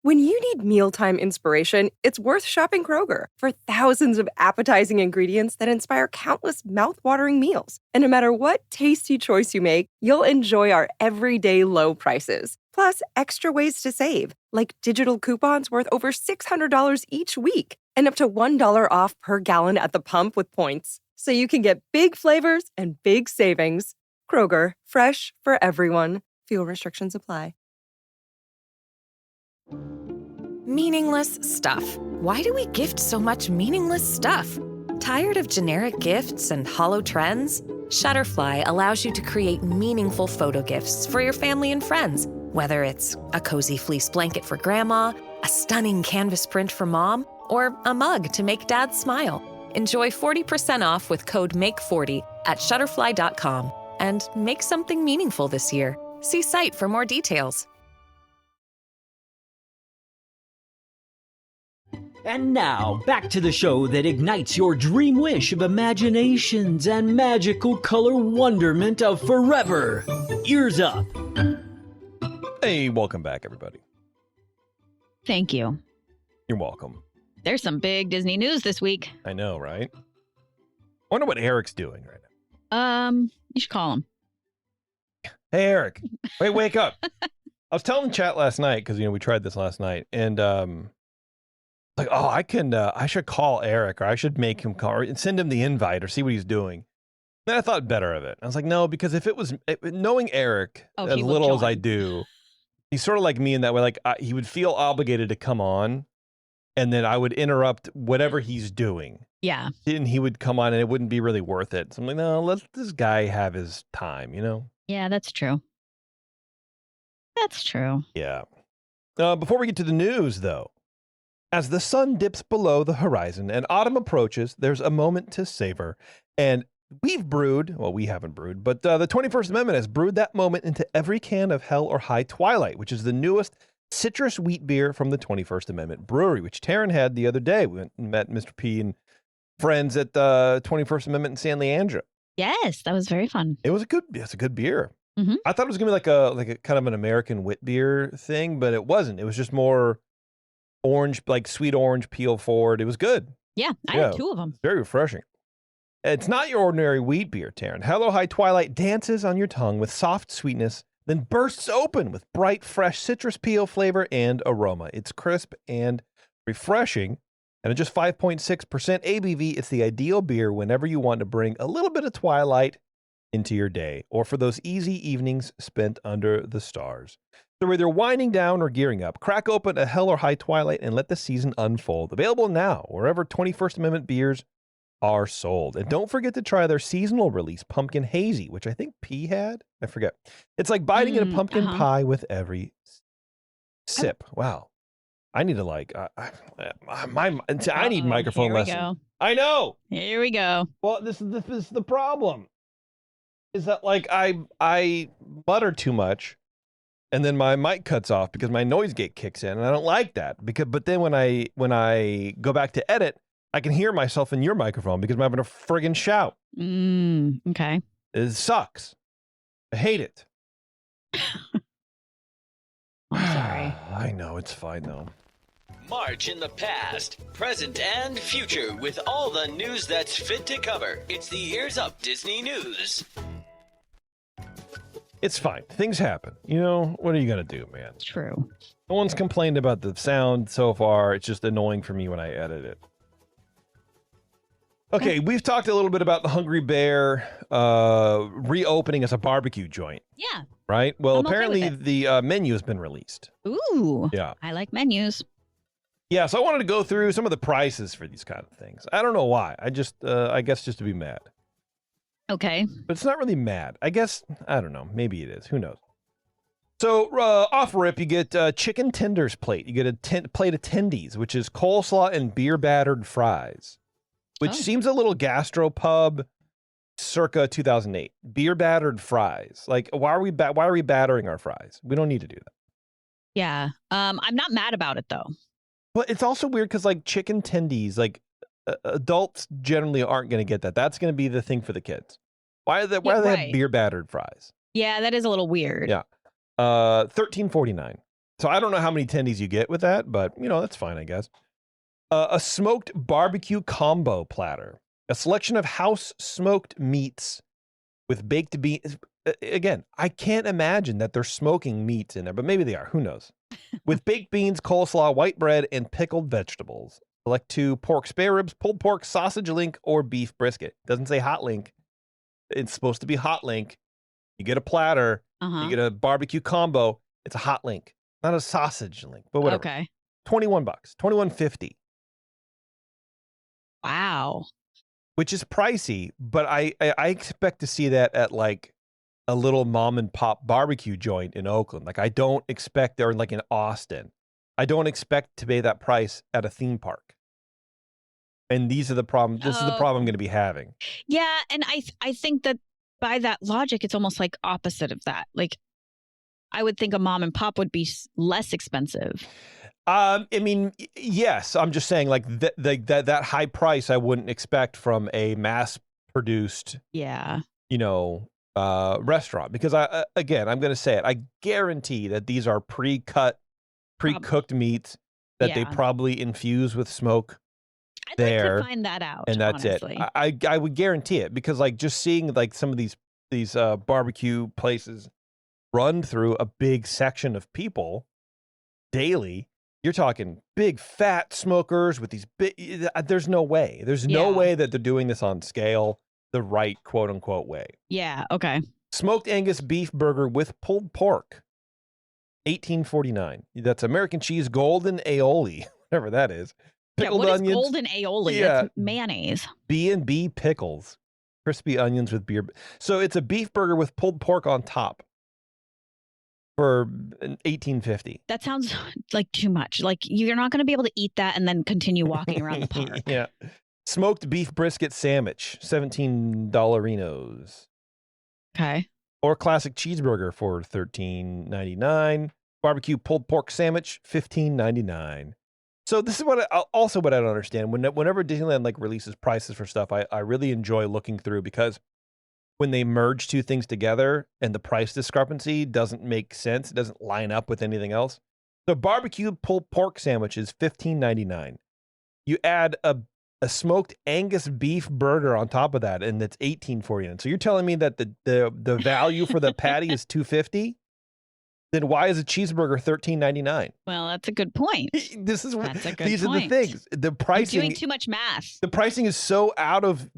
When you need mealtime inspiration, it's worth shopping Kroger for thousands of appetizing ingredients that inspire countless mouthwatering meals. And no matter what tasty choice you make, you'll enjoy our everyday low prices. Plus, extra ways to save, like digital coupons worth over $600 each week and up to $1 off per gallon at the pump with points. So you can get big flavors and big savings. Kroger, fresh for everyone. Fuel restrictions apply. Meaningless stuff. Why do we gift so much meaningless stuff? Tired of generic gifts and hollow trends? Shutterfly allows you to create meaningful photo gifts for your family and friends. Whether it's a cozy fleece blanket for grandma, a stunning canvas print for mom, or a mug to make dad smile. Enjoy 40% off with code MAKE40 at Shutterfly.com and make something meaningful this year. See site for more details. And now, back to the show that ignites your dream wish of imaginations and magical color wonderment of forever. Ears Up. Hey, welcome back, everybody. Thank you. You're welcome. There's some big Disney news this week. I know, right? I wonder what Eric's doing right now. You should call him. Hey, Eric. Wake up. I was telling the chat last night, because, we tried this last night, and I should call Eric, or I should make him call, and send him the invite, or see what he's doing. Then I thought better of it. I was like, no, because if it was, knowing Eric as little as I do, he's sort of like me in that way. Like, he would feel obligated to come on, and then I would interrupt whatever he's doing. Yeah. And he would come on, and it wouldn't be really worth it. So I'm like, no, let this guy have his time, Yeah, that's true. That's true. Yeah. Before we get to the news, though, as the sun dips below the horizon and autumn approaches, there's a moment to savor. And we haven't brewed, but the 21st Amendment has brewed that moment into every can of Hell or High Twilight, which is the newest citrus wheat beer from the 21st Amendment Brewery, which Taren had the other day. We went and met Mr. P and friends at the 21st Amendment in San Leandro. Yes, that was very fun. It's a good beer. Mm-hmm. I thought it was going to be like a kind of an American wit beer thing, but it wasn't. It was just more orange, like sweet orange peel forward. It was good. Yeah, I had two of them. Very refreshing. It's not your ordinary wheat beer, Taren. Hello High Twilight dances on your tongue with soft sweetness, then bursts open with bright, fresh citrus peel flavor and aroma. It's crisp and refreshing, and at just 5.6% ABV, it's the ideal beer whenever you want to bring a little bit of twilight into your day, or for those easy evenings spent under the stars. So whether you're winding down or gearing up, crack open a Hell or High Twilight and let the season unfold. Available now, wherever 21st Amendment beers are sold. And don't forget to try their seasonal release, Pumpkin Hazy, which I think P had. I forget. It's like biting in a pumpkin pie with every sip. Wow. I need to I need microphone lessons. Go. I know. Here we go. Well, this is the problem. Is that I mutter too much, and then my mic cuts off because my noise gate kicks in, and I don't like that. But then when I go back to edit, I can hear myself in your microphone because I'm having a friggin' shout. Okay. It sucks. I hate it. I'm sorry. I know, it's fine though. March in the past, present, and future with all the news that's fit to cover. It's the Ears Up Disney News. It's fine. Things happen. You know, what are you going to do, man? True. No one's complained about the sound so far. It's just annoying for me when I edit it. Okay, we've talked a little bit about the Hungry Bear reopening as a barbecue joint. Yeah. Right? Well, I'm okay apparently with the menu has been released. Ooh. Yeah. I like menus. Yeah, so I wanted to go through some of the prices for these kind of things. I don't know why. I guess just to be mad. Okay. But it's not really mad. I guess, I don't know. Maybe it is. Who knows? So off rip, you get chicken tenders plate. You get a plate of tendies, which is coleslaw and beer battered fries, which seems a little gastropub circa 2008. Beer battered fries. Like, why are we battering our fries? We don't need to do that. Yeah. I'm not mad about it though. But it's also weird because like chicken tendies, like adults generally aren't going to get that. That's going to be the thing for the kids. Why do they have beer battered fries? Yeah, that is a little weird. Yeah. $13.49. So I don't know how many tendies you get with that, but you know, that's fine, I guess. A smoked barbecue combo platter. A selection of house smoked meats with baked beans. Again, I can't imagine that they're smoking meats in there, but maybe they are. Who knows? With baked beans, coleslaw, white bread, and pickled vegetables. Select 2 pork spare ribs, pulled pork, sausage link, or beef brisket. Doesn't say hot link. It's supposed to be hot link. You get a platter. You get a barbecue combo. It's a hot link, not a sausage link, but whatever. Okay. $21, $21.50. Wow. Which is pricey, but I expect to see that at like a little mom and pop barbecue joint in Oakland. Like I don't expect, or like in Austin, I don't expect to pay that price at a theme park. And these are the problems. This is the problem I'm going to be having. Yeah, and I think that by that logic, it's almost like opposite of that. Like, I would think a mom and pop would be less expensive. I mean, yes. I'm just saying, like that high price, I wouldn't expect from a mass-produced, restaurant. Because I'm going to say it. I guarantee that these are pre-cooked meats that they probably infuse with smoke. I'd like to find that out, and that's honestly. it. I would guarantee it because like just seeing like some of these barbecue places run through a big section of people daily, you're talking big fat smokers with these big. There's no way. There's no way that they're doing this on scale the right quote unquote way. Yeah. Okay. Smoked Angus beef burger with pulled pork, $18.49. That's American cheese golden aioli, whatever that is. Pickled what onions. is golden aioli? Yeah. That's mayonnaise. B&B pickles. Crispy onions with beer. So it's a beef burger with pulled pork on top for $18.50. That sounds like too much. Like you're not going to be able to eat that and then continue walking around the park. Yeah. Smoked beef brisket sandwich, $17. Okay. Or classic cheeseburger for $13.99. Barbecue pulled pork sandwich, $15.99. So this is what I don't understand. Whenever Disneyland like releases prices for stuff, I really enjoy looking through because when they merge two things together and the price discrepancy doesn't make sense, it doesn't line up with anything else. So barbecue pulled pork sandwich is $15.99. You add a smoked Angus beef burger on top of that, and it's $18.49. So you're telling me that the value for the patty is $2.50? Then why is a cheeseburger $13.99? Well, that's a good point. This is That's a good these point. are the things. The pricing. You're doing too much math. The pricing is so out of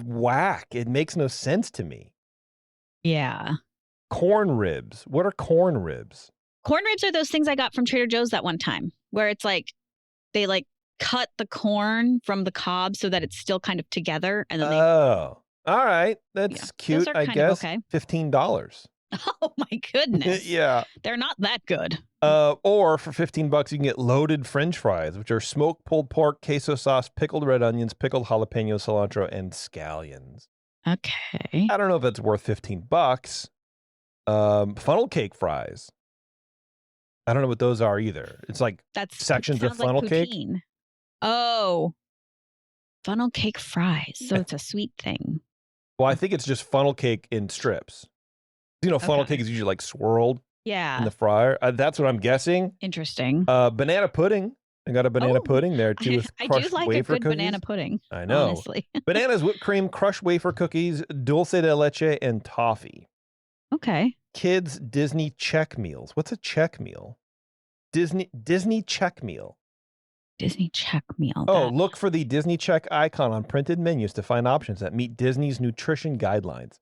whack. It makes no sense to me. Yeah. Corn ribs. What are corn ribs? Corn ribs are those things I got from Trader Joe's that one time, where it's like they like cut the corn from the cob so that it's still kind of together, and then they. Oh, all right. That's cute. I guess. Okay. $15. Oh my goodness. Yeah. They're not that good. Or for $15, you can get loaded French fries, which are smoked pulled pork, queso sauce, pickled red onions, pickled jalapeno, cilantro, and scallions. Okay. I don't know if it's worth $15. Funnel cake fries. I don't know what those are either. It's like sections of funnel cake. Oh, funnel cake fries. So it's a sweet thing. Well, I think it's just funnel cake in strips. You know, funnel cake is usually like swirled in the fryer. That's what I'm guessing. Interesting. Banana pudding. I got a banana pudding there too with I crushed do like wafer a good cookies. banana pudding. I know. Honestly. Bananas, whipped cream, crushed wafer cookies, dulce de leche, and toffee. Okay. Kids Disney check meals. What's a check meal? Disney check meal. Disney check meal. Oh, look for the Disney check icon on printed menus to find options that meet Disney's nutrition guidelines.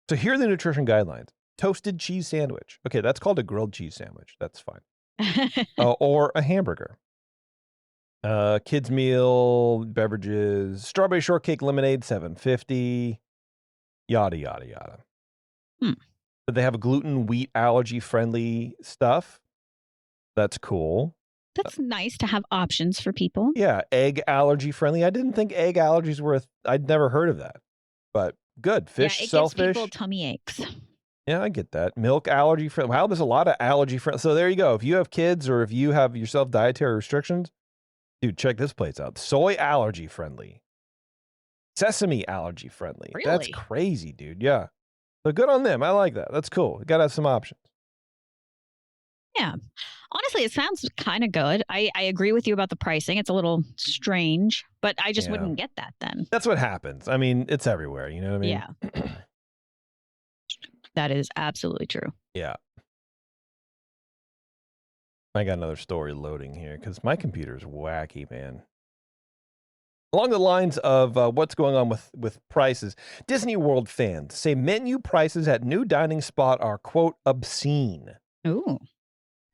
So here are the nutrition guidelines. Toasted cheese sandwich. Okay, that's called a grilled cheese sandwich. That's fine. Or a hamburger. Kids meal, beverages, strawberry shortcake lemonade, $7.50. Yada, yada, yada. But they have a gluten, wheat, allergy-friendly stuff. That's cool. That's nice to have options for people. Yeah, egg allergy-friendly. I didn't think egg allergies were I'd never heard of that. But good. Fish, yeah, it shellfish. gives people tummy aches. Yeah, I get that. Milk allergy-friendly. Wow, there's a lot of allergy-friendly. So there you go. If you have kids or if you have yourself dietary restrictions, dude, check this place out. Soy allergy-friendly. Sesame allergy-friendly. Really? That's crazy, dude. Yeah. So good on them. I like that. That's cool. You got to have some options. Yeah. Honestly, it sounds kind of good. I agree with you about the pricing. It's a little strange, but I just wouldn't get that then. That's what happens. I mean, it's everywhere. You know what I mean? Yeah. That is absolutely true. Yeah. I got another story loading here because my computer's wacky, man. Along the lines of what's going on with prices, Disney World fans say menu prices at new dining spot are, quote, obscene. Ooh.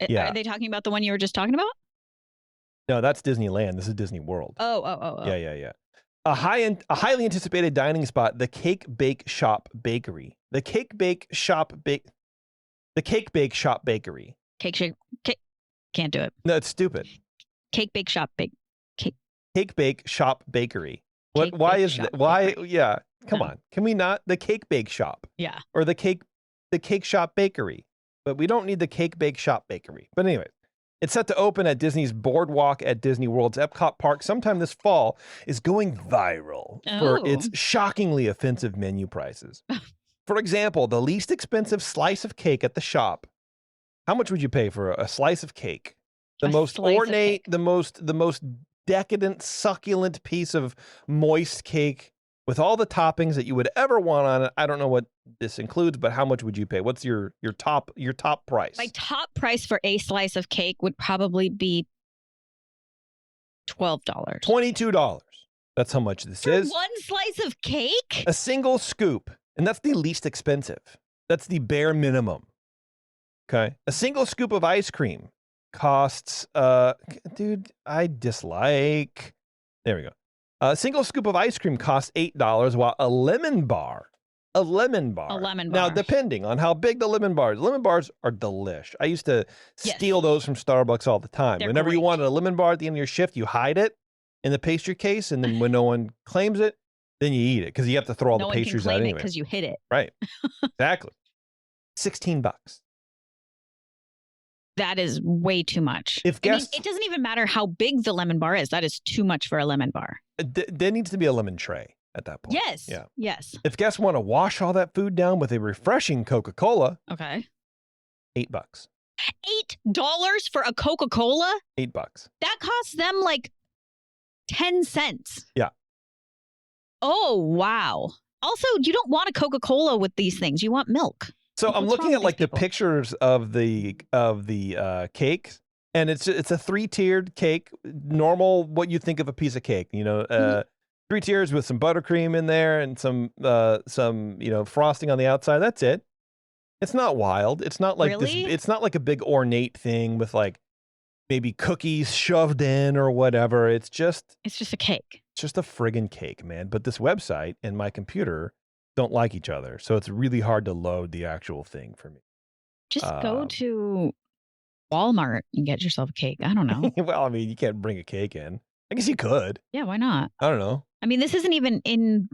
Yeah. Are they talking about the one you were just talking about? No, that's Disneyland. This is Disney World. Oh. Yeah. A highly anticipated dining spot, the Cake Bake Shop Bakery. The Cake Bake Shop Bakery. Cake shake. Can't do it. No, it's stupid. Cake Bake Shop Cake Bake Shop Bakery. Cake Why Bake is Shop that? Why? Bakery. Yeah. Come No. on. Can we not? The Cake Bake Shop. Yeah. Or the Cake Shop Bakery. But we don't need the Cake Bake Shop Bakery. But anyway, it's set to open at Disney's Boardwalk at Disney World's Epcot Park sometime this fall. Is going viral for its shockingly offensive menu prices. For example, the least expensive slice of cake at the shop. How much would you pay for a slice of cake? The most ornate, the most decadent, succulent piece of moist cake with all the toppings that you would ever want on it. I don't know what this includes, but how much would you pay? What's your top price? My top price for a slice of cake would probably be $12. $22. That's how much this is. One slice of cake? A single scoop. And that's the least expensive. That's the bare minimum. Okay. A single scoop of ice cream costs, dude, I dislike. There we go. A single scoop of ice cream costs $8, while a lemon bar. Now, depending on how big the lemon bars are delish. I used to steal those from Starbucks all the time. Whenever you wanted a lemon bar at the end of your shift, you hide it in the pastry case, and then when no one claims it, then you eat it because you have to throw all the pastries out anyway. Because you hit it. Right. Exactly. $16. That is way too much. It doesn't even matter how big the lemon bar is. That is too much for a lemon bar. There needs to be a lemon tray at that point. Yes. Yeah. Yes. If guests want to wash all that food down with a refreshing Coca-Cola, okay, $8. $8 for a Coca-Cola? $8. That costs them like 10 cents. Yeah. Oh, wow. Also, you don't want a Coca-Cola with these things. You want milk. So I'm looking at like the pictures of the cakes, and it's a 3-tiered cake, normal what you think of a piece of cake. You know, 3 tiers with some buttercream in there and some frosting on the outside. That's it. It's not wild. It's not like this. It's not like a big ornate thing with like maybe cookies shoved in or whatever. It's just a cake. It's just a friggin' cake, man. But this website and my computer don't like each other, so it's really hard to load the actual thing for me. Just go to Walmart and get yourself a cake. I don't know. Well, I mean, you can't bring a cake in. I guess you could. Yeah, why not? I don't know. I mean, this isn't even in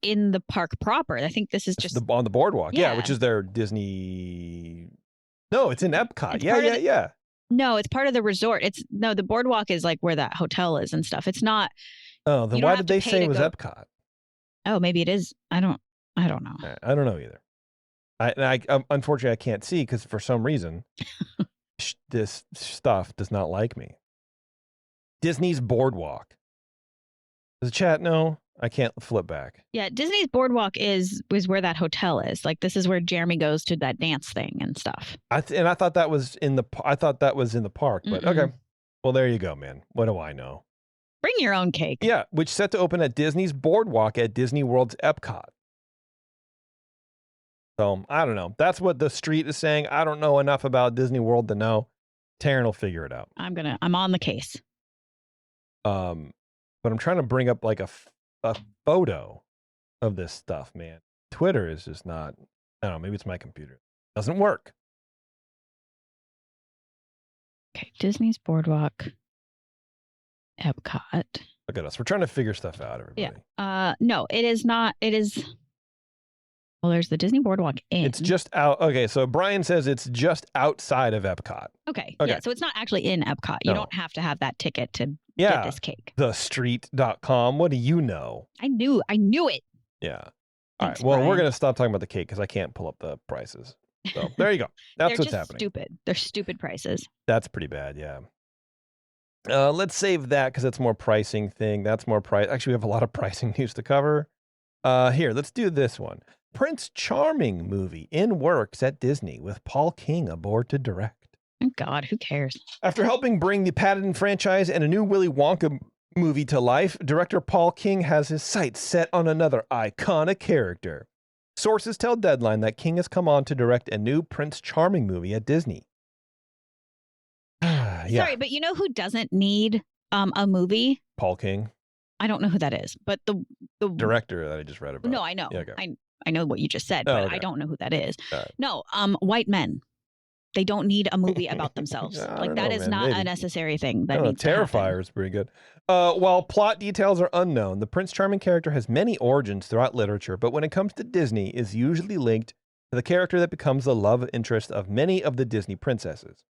the park proper. I think this is just on the boardwalk. Yeah, which is their Disney. No, it's in Epcot. It's Yeah. No, it's part of the resort. The boardwalk is like where that hotel is and stuff. It's not. Oh, then why did they say it was Epcot? Oh, maybe it is. I don't know. I don't know either. I unfortunately I can't see because for some reason this stuff does not like me. Disney's Boardwalk. Does the chat know? I can't flip back. Yeah, Disney's Boardwalk is where that hotel is. Like this is where Jeremy goes to that dance thing and stuff. I thought that was in the park, but Mm-mm. okay. Well, there you go, man. What do I know? Bring your own cake. Yeah, which set to open at Disney's Boardwalk at Disney World's Epcot. So I don't know. That's what the street is saying. I don't know enough about Disney World to know. Taren will figure it out. I'm on the case. But I'm trying to bring up like a photo of this stuff, man. Twitter is just not. I don't know. Maybe it's my computer. Doesn't work. Okay, Disney's Boardwalk, Epcot. Look at us. We're trying to figure stuff out, everybody. Yeah. No, it is not. It is. Well, there's the Disney Boardwalk Inn. It's just out. Okay, so Brian says it's just outside of Epcot. Okay. Okay. Yeah, so it's not actually in Epcot. You No. don't have to have that ticket to Yeah. get this cake. TheStreet.com. What do you know? I knew it. Yeah. All Thanks, right. Well, we're Brian. going to stop talking about the cake because I can't pull up the prices. So there you go. That's They're what's just happening. stupid. They're stupid prices. That's pretty bad. Yeah. Let's save that because it's more pricing thing. That's more price. Actually, we have a lot of pricing news to cover. Here, let's do this one. Prince Charming movie in works at Disney with Paul King aboard to direct. Oh God, who cares? After helping bring the Paddington franchise and a new Willy Wonka movie to life, director Paul King has his sights set on another iconic character. Sources tell Deadline that King has come on to direct a new Prince Charming movie at Disney. Yeah. Sorry, but you know who doesn't need a movie? Paul King, I don't know who that is, but the director that I just read about. No, I know. Yeah, okay. I know what you just said, Oh, but okay. I don't know who that is. All right. No, white men. They don't need a movie about themselves. I Like don't that know, is man. not Maybe. a necessary thing that I don't know, needs to happen. Terrifier is pretty good. While plot details are unknown, the Prince Charming character has many origins throughout literature, but when it comes to Disney, is usually linked to the character that becomes the love interest of many of the Disney princesses.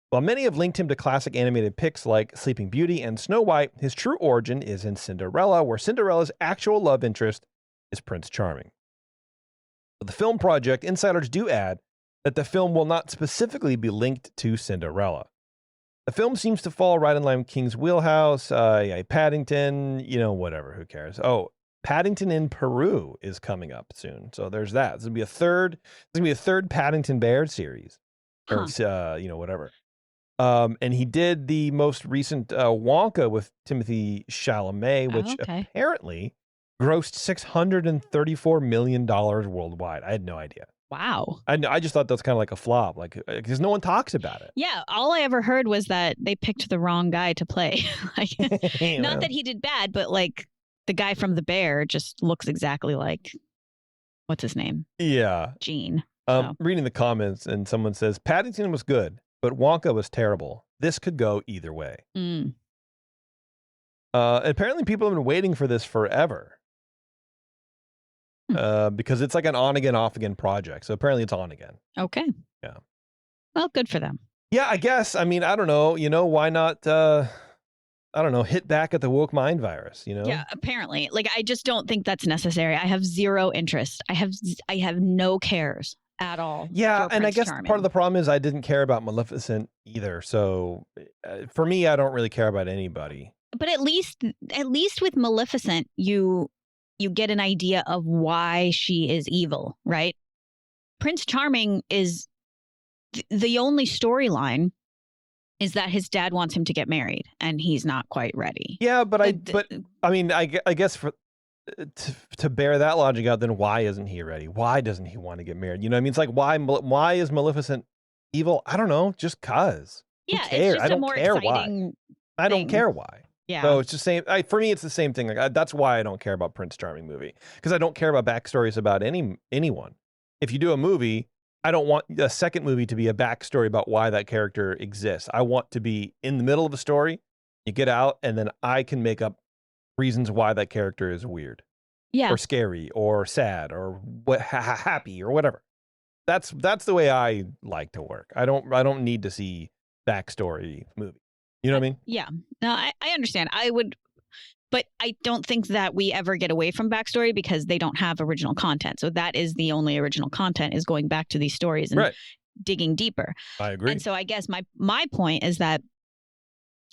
While many have linked him to classic animated picks like Sleeping Beauty and Snow White, his true origin is in Cinderella, where Cinderella's actual love interest is Prince Charming. For the film project, insiders do add that the film will not specifically be linked to Cinderella. The film seems to fall right in line with King's wheelhouse. Paddington, whatever, who cares? Oh, Paddington in Peru is coming up soon. So there's that. There's gonna be a third Paddington Bear series. Or whatever. And he did the most recent Wonka with Timothée Chalamet, which apparently grossed $634 million worldwide. I had no idea. Wow. I just thought that's kind of like a flop, because no one talks about it. Yeah, all I ever heard was that they picked the wrong guy to play. Not that he did bad, but like the guy from The Bear just looks exactly like, what's his name? Yeah. Gene. Reading the comments, and someone says, Paddington was good, but Wonka was terrible. This could go either way. Mm. Apparently people have been waiting for this forever. Because it's like an on-again, off-again project. So apparently it's on again. Okay. Yeah. Well, good for them. Yeah, I guess. I mean, I don't know. Why not, hit back at the woke mind virus, Yeah, apparently. Like, I just don't think that's necessary. I have zero interest. I have no cares at all. Yeah, for and I Prince guess Charming. part of the problem is I didn't care about Maleficent either. So for me, I don't really care about anybody. But at least with Maleficent, you get an idea of why she is evil, right? Prince Charming is the only story is that his dad wants him to get married and he's not quite ready. Yeah, but I guess to bear that logic out, then why isn't he ready? Why doesn't he want to get married? It's like, why is Maleficent evil? I don't know, just cause. Yeah, Who cares? it's just a more exciting I don't care why. Yeah. So it's the same. For me, it's the same thing. That's why I don't care about Prince Charming movie, because I don't care about backstories about anyone. If you do a movie, I don't want a second movie to be a backstory about why that character exists. I want to be in the middle of a story, you get out, and then I can make up reasons why that character is weird, or scary, or sad, or happy, or whatever. That's the way I like to work. I don't need to see backstory movie. You know what I mean? Yeah. No, I understand. But I don't think that we ever get away from backstory because they don't have original content. So that is the only original content, is going back to these stories and digging deeper. I agree. And so I guess my point is that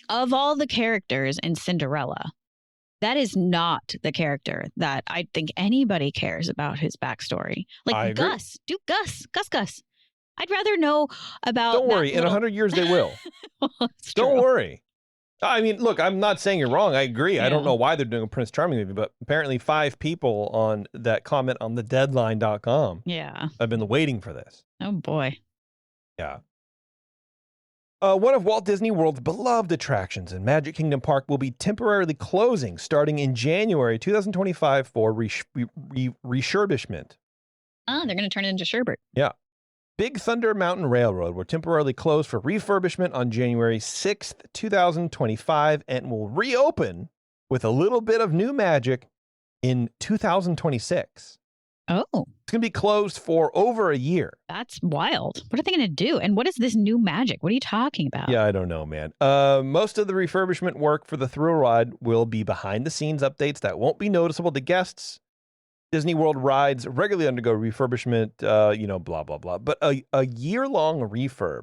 Of all the characters in Cinderella, that is not the character that I think anybody cares about his backstory. I Like agree. Gus, do Gus. I'd rather know about. Don't worry. that In little- 100 years, they will. It's Don't true. worry. I mean, look, I'm not saying you're wrong. I agree. I don't Yeah. know why they're doing a Prince Charming movie, but apparently 5 people on that comment on thedeadline.com Yeah. have been waiting for this. Oh boy. Yeah. One of Walt Disney World's beloved attractions in Magic Kingdom Park will be temporarily closing starting in January 2025 for refurbishment. Oh, they're going to turn it into sherbet. Yeah. Big Thunder Mountain Railroad will temporarily close for refurbishment on January 6th, 2025, and will reopen with a little bit of new magic in 2026. Oh, It's going to be closed for over a year. that's wild. What are they going to do? And what is this new magic? What are you talking about? Yeah, I don't know, man. Most of the refurbishment work for the thrill ride will be behind the scenes updates that won't be noticeable to guests. Disney World rides regularly undergo refurbishment, blah, blah, blah. But a year-long refurb,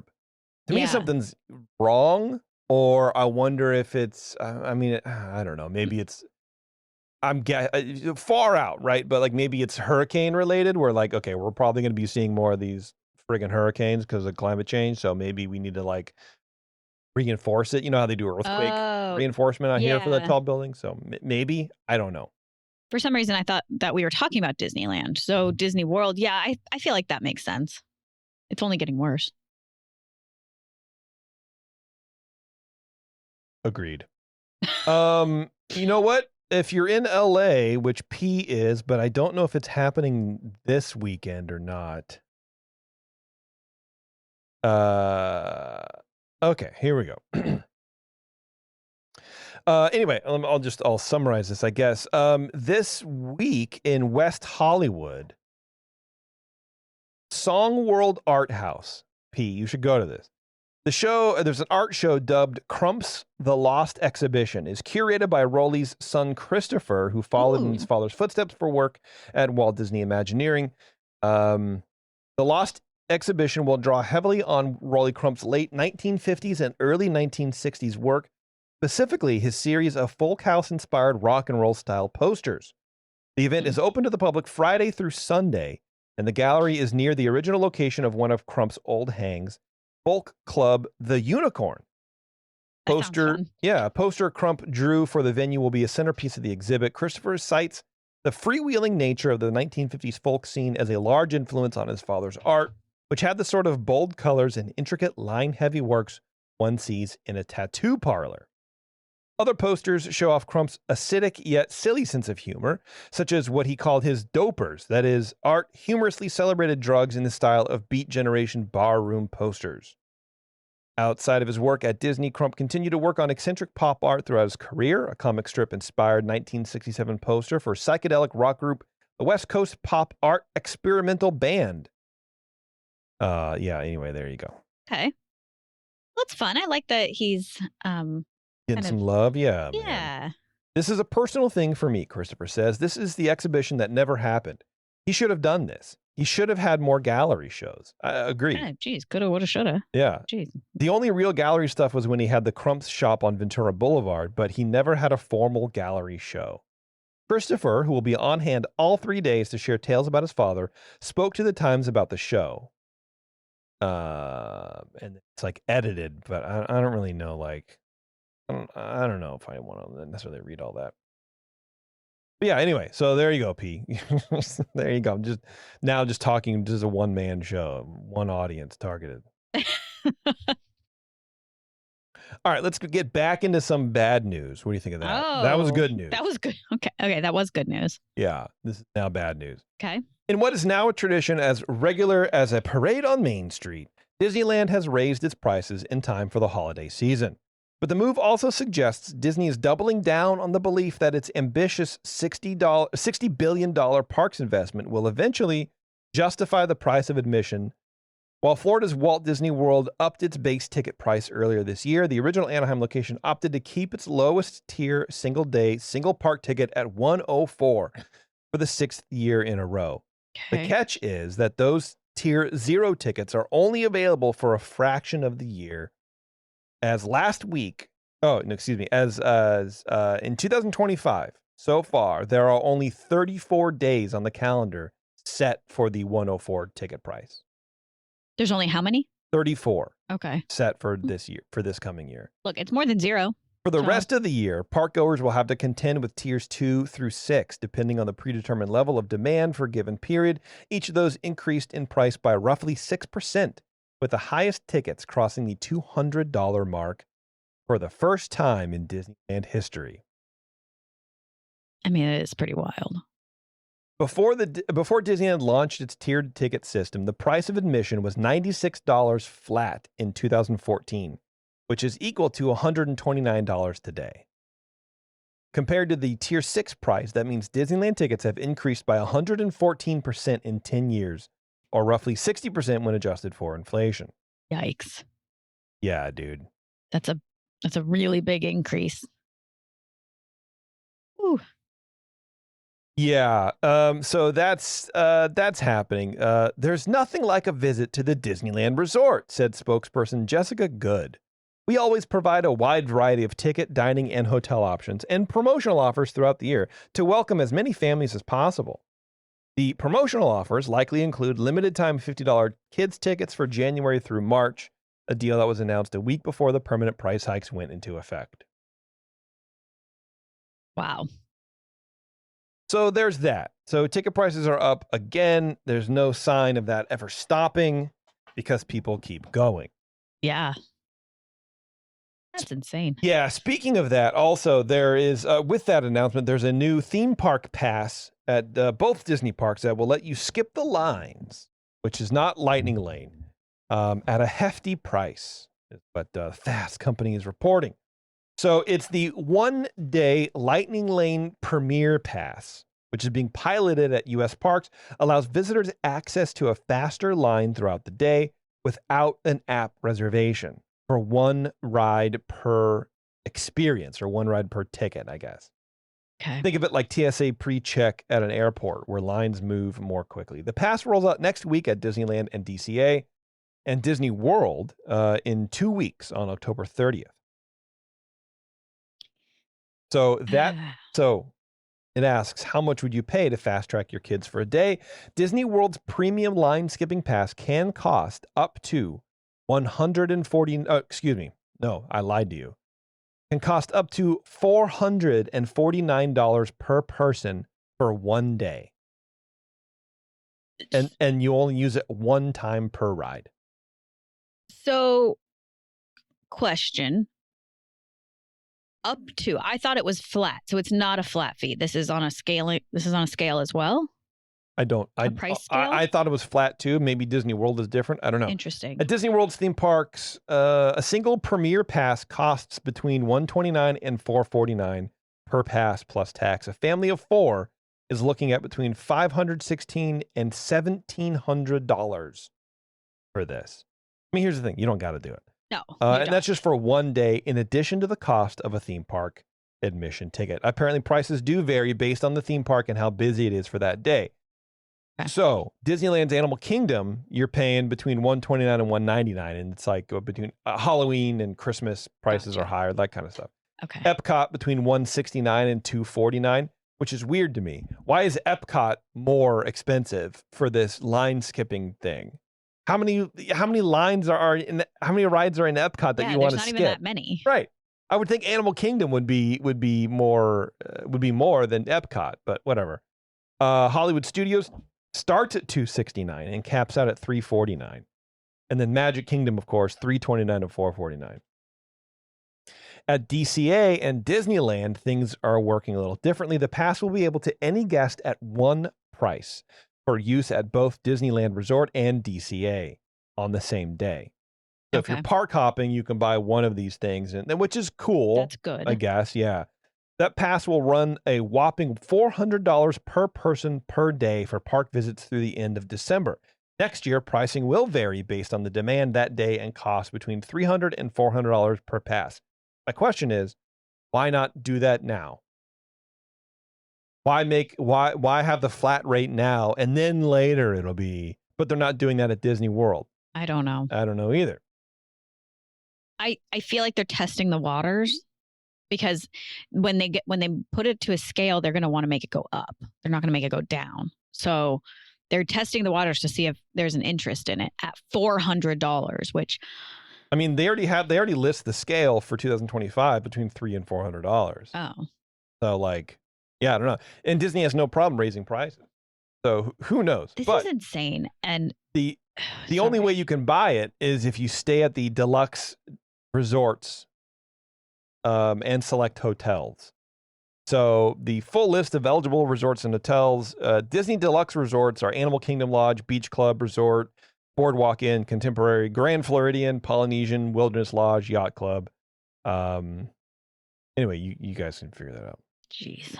to me, Yeah. something's wrong, or I wonder if it's, I don't know. Maybe it's, far out, right? But like maybe it's hurricane related, where like, okay, we're probably going to be seeing more of these friggin' hurricanes because of climate change. So maybe we need to like reinforce it. You know how they do earthquake Oh, reinforcement out here for that yeah. tall building? So maybe, I don't know. For some reason, I thought that we were talking about Disneyland. So Disney World, yeah, I feel like that makes sense. It's only getting worse. Agreed. You know what? If you're in LA, which P is, but I don't know if it's happening this weekend or not. Okay, here we go. Anyway, I'll summarize this, I guess. This week in West Hollywood, Song World Art House. P, you should go to this. The show, there's an art show dubbed Crump's The Lost Exhibition, is curated by Rolly's son Christopher, who followed in his father's footsteps for work at Walt Disney Imagineering. The Lost Exhibition will draw heavily on Rolly Crump's late 1950s and early 1960s work, specifically his series of folk house-inspired rock and roll style posters. The event is open to the public Friday through Sunday, and the gallery is near the original location of one of Crump's old hangs, Folk Club The Unicorn. That sounds fun. A poster Crump drew for the venue will be a centerpiece of the exhibit. Christopher cites the freewheeling nature of the 1950s folk scene as a large influence on his father's art, which had the sort of bold colors and intricate line-heavy works one sees in a tattoo parlor. Other posters show off Crump's acidic yet silly sense of humor, such as what he called his dopers, that is, art humorously celebrated drugs in the style of Beat Generation barroom posters. Outside of his work at Disney, Crump continued to work on eccentric pop art throughout his career, a comic strip-inspired 1967 poster for psychedelic rock group the West Coast Pop Art Experimental Band. Anyway, there you go. Okay. That's fun. I like that he's Getting kind some of- love, yeah. Man. yeah. This is a personal thing for me, Christopher says. This is the exhibition that never happened. He should have done this. He should have had more gallery shows. I agree. Yeah, geez, coulda, woulda, shoulda. Yeah. Jeez. The only real gallery stuff was when he had the Crump's shop on Ventura Boulevard, but he never had a formal gallery show. Christopher, who will be on hand all 3 days to share tales about his father, spoke to the Times about the show. And it's like edited, but I don't really know. Like, I don't know if I want to necessarily read all that. But yeah, anyway, so there you go, P. There you go. I'm just talking, just a one-man show, one audience targeted. All right, let's get back into some bad news. What do you think of that? That was good news. That was good. Okay, that was good news. Yeah, this is now bad news. Okay. In what is now a tradition as regular as a parade on Main Street, Disneyland has raised its prices in time for the holiday season. But the move also suggests Disney is doubling down on the belief that its ambitious $60 billion parks investment will eventually justify the price of admission. While Florida's Walt Disney World upped its base ticket price earlier this year, the original Anaheim location opted to keep its lowest tier single-day, single-park ticket at $104 for the 6th year in a row. Okay. The catch is that those Tier 0 tickets are only available for a fraction of the year, as last week, Oh, no, excuse me. As in 2025, so far, there are only 34 days on the calendar set for the 104 ticket price. There's only how many? 34 Okay. set for this year, for this coming year. Look, it's more than 0. For the So- rest of the year, parkgoers will have to contend with tiers 2 through 6, depending on the predetermined level of demand for a given period. Each of those increased in price by roughly 6%, with the highest tickets crossing the $200 mark for the first time in Disneyland history. I mean, it is pretty wild. Before Disneyland launched its tiered ticket system, the price of admission was $96 flat in 2014, which is equal to $129 today. Compared to the Tier 6 price, that means Disneyland tickets have increased by 114% in 10 years, or roughly 60% when adjusted for inflation. Yikes. Yeah, dude. That's a really big increase. Ooh. Yeah, so that's happening. There's nothing like a visit to the Disneyland Resort, said spokesperson Jessica Good. We always provide a wide variety of ticket, dining, and hotel options and promotional offers throughout the year to welcome as many families as possible. The promotional offers likely include limited-time $50 kids tickets for January through March, a deal that was announced a week before the permanent price hikes went into effect. Wow. So there's that. So ticket prices are up again. There's no sign of that ever stopping because people keep going. Yeah. That's insane. Yeah, speaking of that, also, there is, with that announcement, there's a new theme park pass at both Disney parks that will let you skip the lines, which is not Lightning Lane, at a hefty price, but Fast Company is reporting. So it's the one-day Lightning Lane Premier Pass, which is being piloted at U.S. parks, allows visitors access to a faster line throughout the day without an app reservation for one ride per experience or one ride per ticket, I guess. Okay. Think of it like TSA pre-check at an airport where lines move more quickly. The pass rolls out next week at Disneyland and DCA and Disney World in 2 weeks on October 30th. So it asks, how much would you pay to fast track your kids for a day? Disney World's premium line skipping pass can cost up to can cost up to $449 per person for one day. And you only use it one time per ride. So, question. Up to, I thought it was flat, so it's not a flat fee. This is on a scale as well. I price scale? I thought it was flat too. Maybe Disney World is different. I don't know. Interesting. At Disney World's theme parks, a single premier pass costs between $129 and $449 per pass plus tax. A family of 4 is looking at between $516 and $1,700 for this. I mean, here's the thing: you don't got to do it. No, and that's just for one day, in addition to the cost of a theme park admission ticket. Apparently, prices do vary based on the theme park and how busy it is for that day. Okay. So Disneyland's Animal Kingdom, you're paying between $129 and $199, and it's like between Halloween and Christmas prices are higher, that kind of stuff. Okay. Epcot between $169 and $249, which is weird to me. Why is Epcot more expensive for this line skipping thing? How many lines are in? How many rides are in Epcot that you want to skip? There's not even that many. Right. I would think Animal Kingdom would be more than Epcot, but whatever. Hollywood Studios starts at $269 and caps out at $349, and then Magic Kingdom, of course, $329 to $449. At DCA and Disneyland, things are working a little differently. The pass will be able to any guest at one price for use at both Disneyland Resort and DCA on the same day. So if you're park hopping, you can buy one of these things, which is cool. That's good. I guess, yeah. That pass will run a whopping $400 per person per day for park visits through the end of December. Next year, pricing will vary based on the demand that day and cost between $300 and $400 per pass. My question is, why not do that now? Why have the flat rate now and then later it'll be, but they're not doing that at Disney World. I don't know. I don't know either. I feel like they're testing the waters. because when they put it to a scale, they're going to want to make it go up. They're not going to make it go down. So they're testing the waters to see if there's an interest in it at $400, which, I mean, they already list the scale for 2025 between $300 and $400. oh, So like, yeah, I don't know. And Disney has no problem raising prices. So who knows? this But is insane. And the only way you can buy it is if you stay at the deluxe resorts and select hotels. So the full list of eligible resorts and hotels, Disney Deluxe resorts are Animal Kingdom Lodge, Beach Club Resort, Boardwalk Inn, Contemporary, Grand Floridian, Polynesian, Wilderness Lodge, Yacht Club. Anyway, you guys can figure that out. jeez.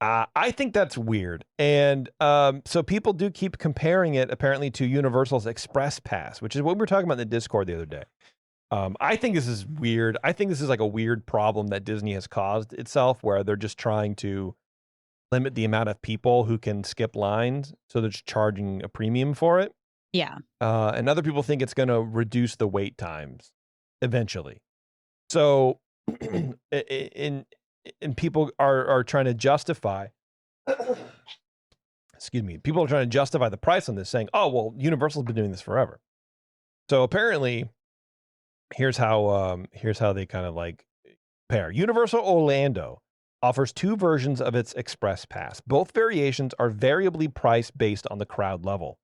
I think that's weird. And so people do keep comparing it apparently to Universal's Express Pass, which is what we were talking about in the Discord the other day. I think this is weird. I think this is like a weird problem that Disney has caused itself, where they're just trying to limit the amount of people who can skip lines. So they're just charging a premium for it. Yeah. And other people think it's going to reduce the wait times eventually. So, and people are trying to justify, excuse me, people are trying to justify the price on this, saying, oh, well, Universal's been doing this forever. So apparently, here's how they kind of like pair. Universal Orlando offers two versions of its Express Pass. Both variations are variably priced based on the crowd level.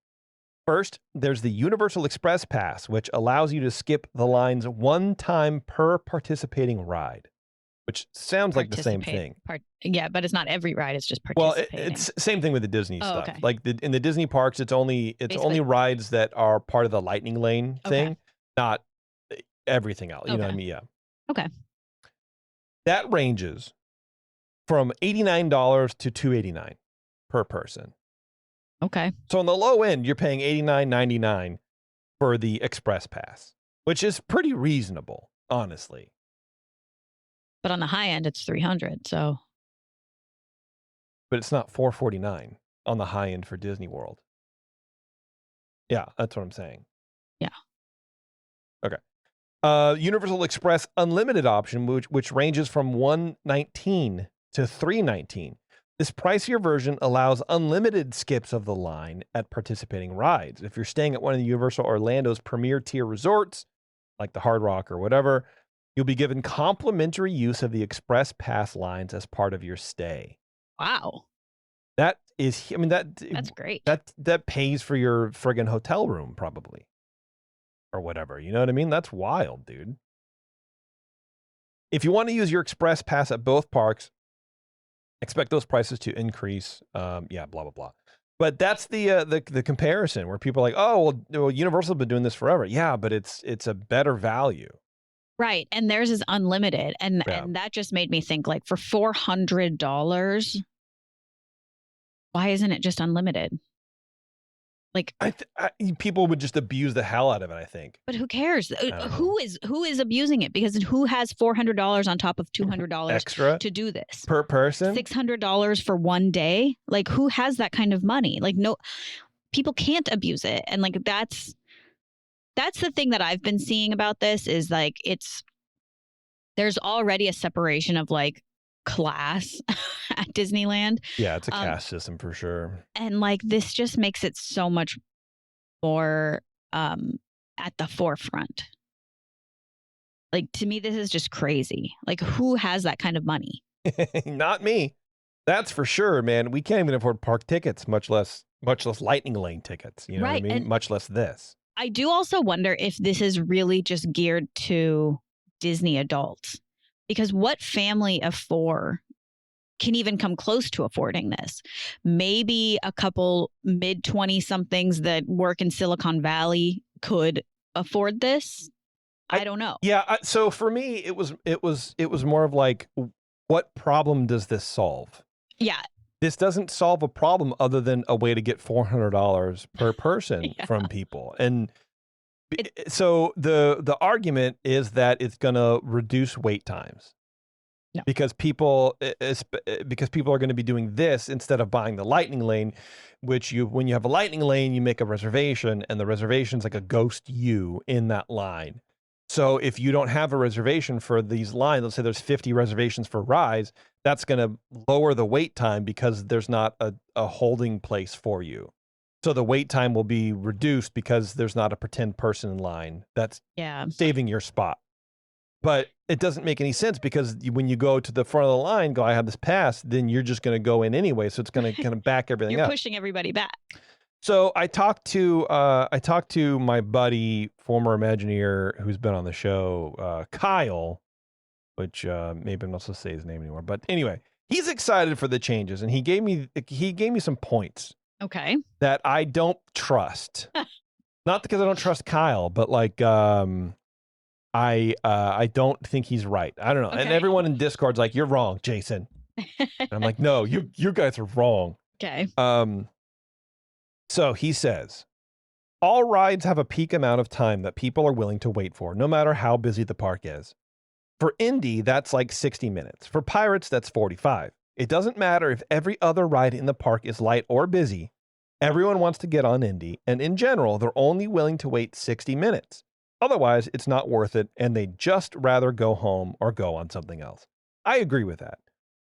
First, there's the Universal Express Pass, which allows you to skip the lines one time per participating ride, which sounds like the same thing. Yeah, but it's not every ride. It's just Well, participating. it's same thing with the Disney stuff. Okay. Like in the Disney parks, it's only rides that are part of the Lightning Lane thing, not everything else. You know what I mean? Yeah. Okay. That ranges from $89 to $289 per person. Okay. So on the low end, you're paying $89.99 for the Express Pass, which is pretty reasonable, honestly. But on the high end, it's $300. So. But it's not $449 on the high end for Disney World. Yeah, that's what I'm saying. Yeah. Okay. Universal Express Unlimited option, which ranges from $119 to $319. This pricier version allows unlimited skips of the line at participating rides. If you're staying at one of the Universal Orlando's premier tier resorts, like the Hard Rock or whatever, you'll be given complimentary use of the Express Pass lines as part of your stay. Wow. That is, I mean, That's great. That pays for your friggin' hotel room, probably. Or whatever. You know what I mean? That's wild, dude. If you want to use your Express Pass at both parks, expect those prices to increase. Yeah, blah, blah, blah. But that's the comparison where people are like, oh, well, Universal's been doing this forever. Yeah, but it's a better value. Right. And theirs is unlimited. And that just made me think, like, for $400, why isn't it just unlimited? Like, people would just abuse the hell out of it, I think. But who cares? Who is abusing it? Because who has $400 on top of $200 extra to do this per person? $600 for one day? Like, who has that kind of money? Like, no, people can't abuse it. And like, that's the thing that I've been seeing about this is like, there's already a separation of like class at Disneyland. Yeah, it's a caste system for sure. And like, this just makes it so much more at the forefront. Like, to me, this is just crazy. Like, who has that kind of money? Not me. That's for sure, man. We can't even afford park tickets, much less Lightning Lane tickets. You know what I mean? And much less this. I do also wonder if this is really just geared to Disney adults. Because what family of four can even come close to affording this? Maybe a couple mid-20-somethings that work in Silicon Valley could afford this. I don't know. Yeah. So for me, it was more of like, what problem does this solve? Yeah. This doesn't solve a problem other than a way to get $400 per person from people. And so the argument is that it's going to reduce wait times. No. Because people are going to be doing this instead of buying the Lightning Lane, which when you have a Lightning Lane, you make a reservation, and the reservation's like a ghost you in that line. So if you don't have a reservation for these lines, let's say there's 50 reservations for rides, that's going to lower the wait time because there's not a holding place for you. So the wait time will be reduced because there's not a pretend person in line that's saving your spot. But it doesn't make any sense because when you go to the front of the line, I have this pass, then you're just going to go in anyway. So it's going to kind of back everything up. You're pushing everybody back. So I talked to my buddy, former Imagineer who's been on the show, Kyle, which maybe I'm not supposed to say his name anymore. But anyway, he's excited for the changes, and he gave me some points. Okay. That I don't trust. Not because I don't trust Kyle, but like I don't think he's right. I don't know. Okay. And everyone in Discord's like, "You're wrong, Jason." And I'm like, "No, you guys are wrong." Okay. So he says, all rides have a peak amount of time that people are willing to wait for, no matter how busy the park is. For Indy, that's like 60 minutes. For Pirates, that's 45. It doesn't matter if every other ride in the park is light or busy. Everyone wants to get on Indy, and in general, they're only willing to wait 60 minutes. Otherwise, it's not worth it, and they'd just rather go home or go on something else. I agree with that.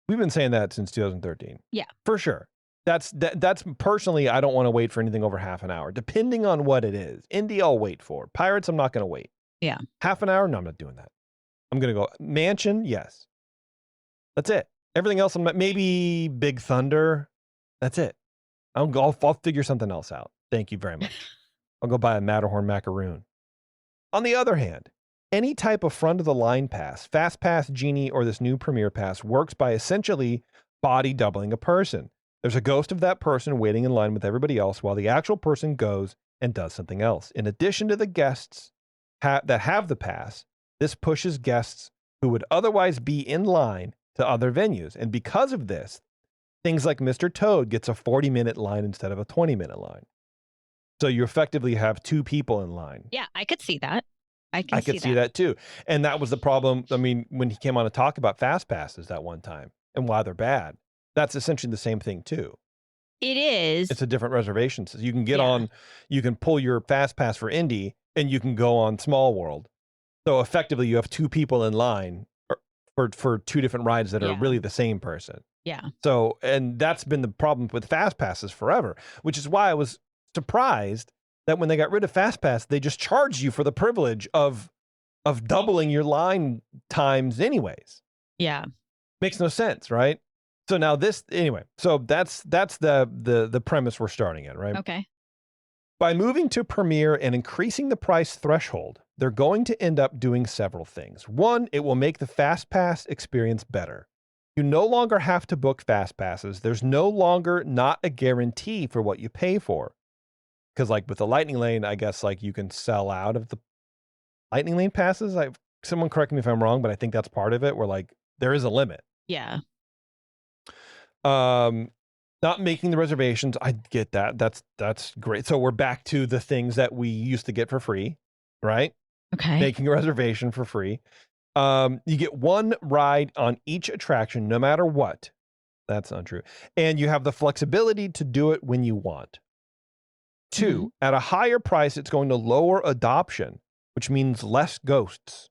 We've been saying that since 2013. Yeah. For sure. That's personally, I don't want to wait for anything over half an hour, depending on what it is. Indy, I'll wait for. Pirates, I'm not going to wait. Yeah. Half an hour? No, I'm not doing that. I'm going to go Mansion, yes. That's it. Everything else, maybe Big Thunder. That's it. I'll figure something else out. Thank you very much. I'll go buy a Matterhorn macaroon. On the other hand, any type of front of the line pass, Fast Pass, Genie, or this new Premier Pass works by essentially body doubling a person. There's a ghost of that person waiting in line with everybody else while the actual person goes and does something else. In addition to the guests that have the pass, this pushes guests who would otherwise be in line to other venues. And because of this, things like Mr. Toad gets a 40-minute line instead of a 20-minute line. So you effectively have two people in line. Yeah, I could see that. I could see that too. And that was the problem. I mean, when he came on to talk about Fast Passes that one time and why they're bad, that's essentially the same thing too. It is. It's a different reservation. So you can get on, you can pull your Fast Pass for Indy and you can go on Small World. So effectively you have two people in line for two different rides that are really the same person. Yeah. So, and that's been the problem with Fast Passes forever, which is why I was surprised that when they got rid of Fast Pass, they just charged you for the privilege of doubling your line times anyways. Yeah. Makes no sense, right? So now so that's the premise we're starting at, right? Okay. By moving to Premier and increasing the price threshold, they're going to end up doing several things. One, it will make the Fast Pass experience better. You no longer have to book Fast Passes. There's no longer not a guarantee for what you pay for. Because like with the Lightning Lane, I guess like you can sell out of the Lightning Lane passes. Someone correct me if I'm wrong, but I think that's part of it where like there is a limit. Yeah. Not making the reservations, I get that. That's great. So we're back to the things that we used to get for free, right? Okay. Making a reservation for free. You get one ride on each attraction, no matter what. That's untrue. And you have the flexibility to do it when you want. Two, at a higher price, it's going to lower adoption, which means less ghosts,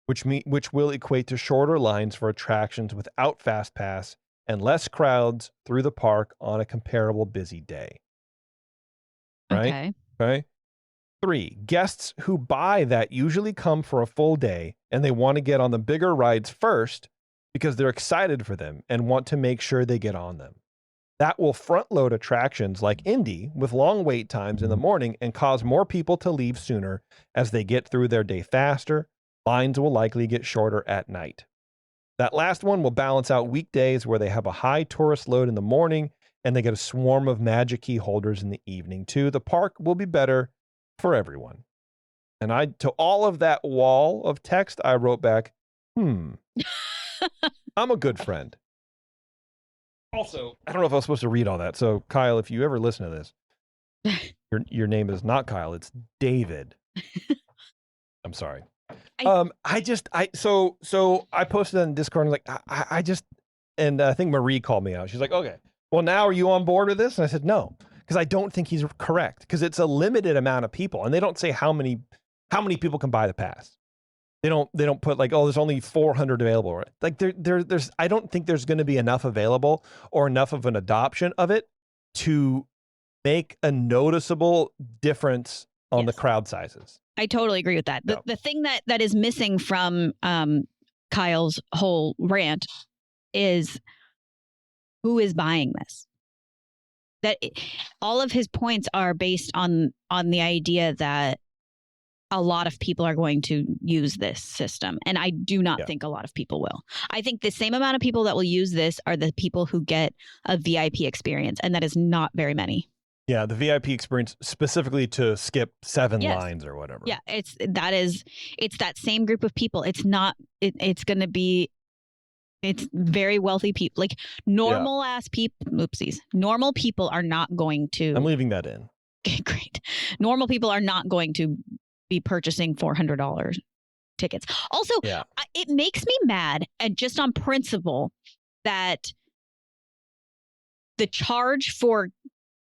which will equate to shorter lines for attractions without Fast Pass and less crowds through the park on a comparable busy day. Right? Okay. 3, guests who buy that usually come for a full day and they want to get on the bigger rides first because they're excited for them and want to make sure they get on them. That will front load attractions like Indy with long wait times in the morning and cause more people to leave sooner as they get through their day faster. Lines will likely get shorter at night. That last one will balance out weekdays where they have a high tourist load in the morning and they get a swarm of Magic Key holders in the evening too. The park will be better for everyone. And to all of that wall of text, I wrote back, I'm a good friend. Also, I don't know if I was supposed to read all that. So Kyle, if you ever listen to this, your name is not Kyle, it's David. I'm sorry. So I posted on Discord and like, I think Marie called me out. She's like, okay, well now are you on board with this? And I said, no, because I don't think he's correct because it's a limited amount of people and they don't say how many how many people can buy the pass. They don't put like, oh, there's only 400 available. Like there's I don't think there's going to be enough available or enough of an adoption of it to make a noticeable difference on the crowd sizes. I totally agree with that. The thing that is missing from Kyle's whole rant is who is buying this. That all of his points are based on the idea that a lot of people are going to use this system. And I do not think a lot of people will. I think the same amount of people that will use this are the people who get a VIP experience. And that is not very many. Yeah, the VIP experience specifically to skip 7 lines or whatever. Yeah, it's that same group of people. It's not, it's going to be, it's very wealthy people. Like normal ass people, oopsies. Normal people are not going to. I'm leaving that in. Okay, great. Normal people are not going to be purchasing $400 tickets. Also, it makes me mad, and just on principle, that the charge for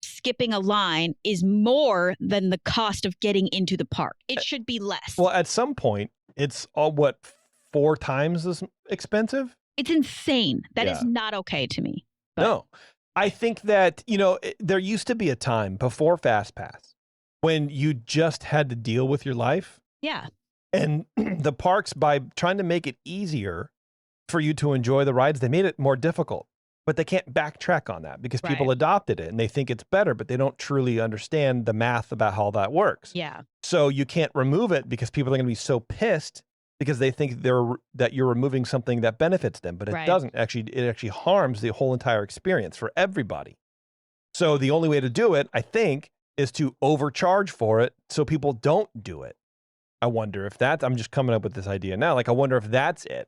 skipping a line is more than the cost of getting into the park. It should be less. Well, at some point, it's 4 times as expensive? It's insane. That is not okay to me. But. No. I think that, there used to be a time before FastPass when you just had to deal with your life. Yeah. And the parks, by trying to make it easier for you to enjoy the rides, they made it more difficult. But they can't backtrack on that because people adopted it and they think it's better, but they don't truly understand the math about how that works. Yeah. So you can't remove it because people are going to be so pissed because they think that you're removing something that benefits them, but it doesn't. Actually, it actually harms the whole entire experience for everybody. So the only way to do it, I think, is to overcharge for it so people don't do it. I wonder if I'm just coming up with this idea now. Like, I wonder if that's it.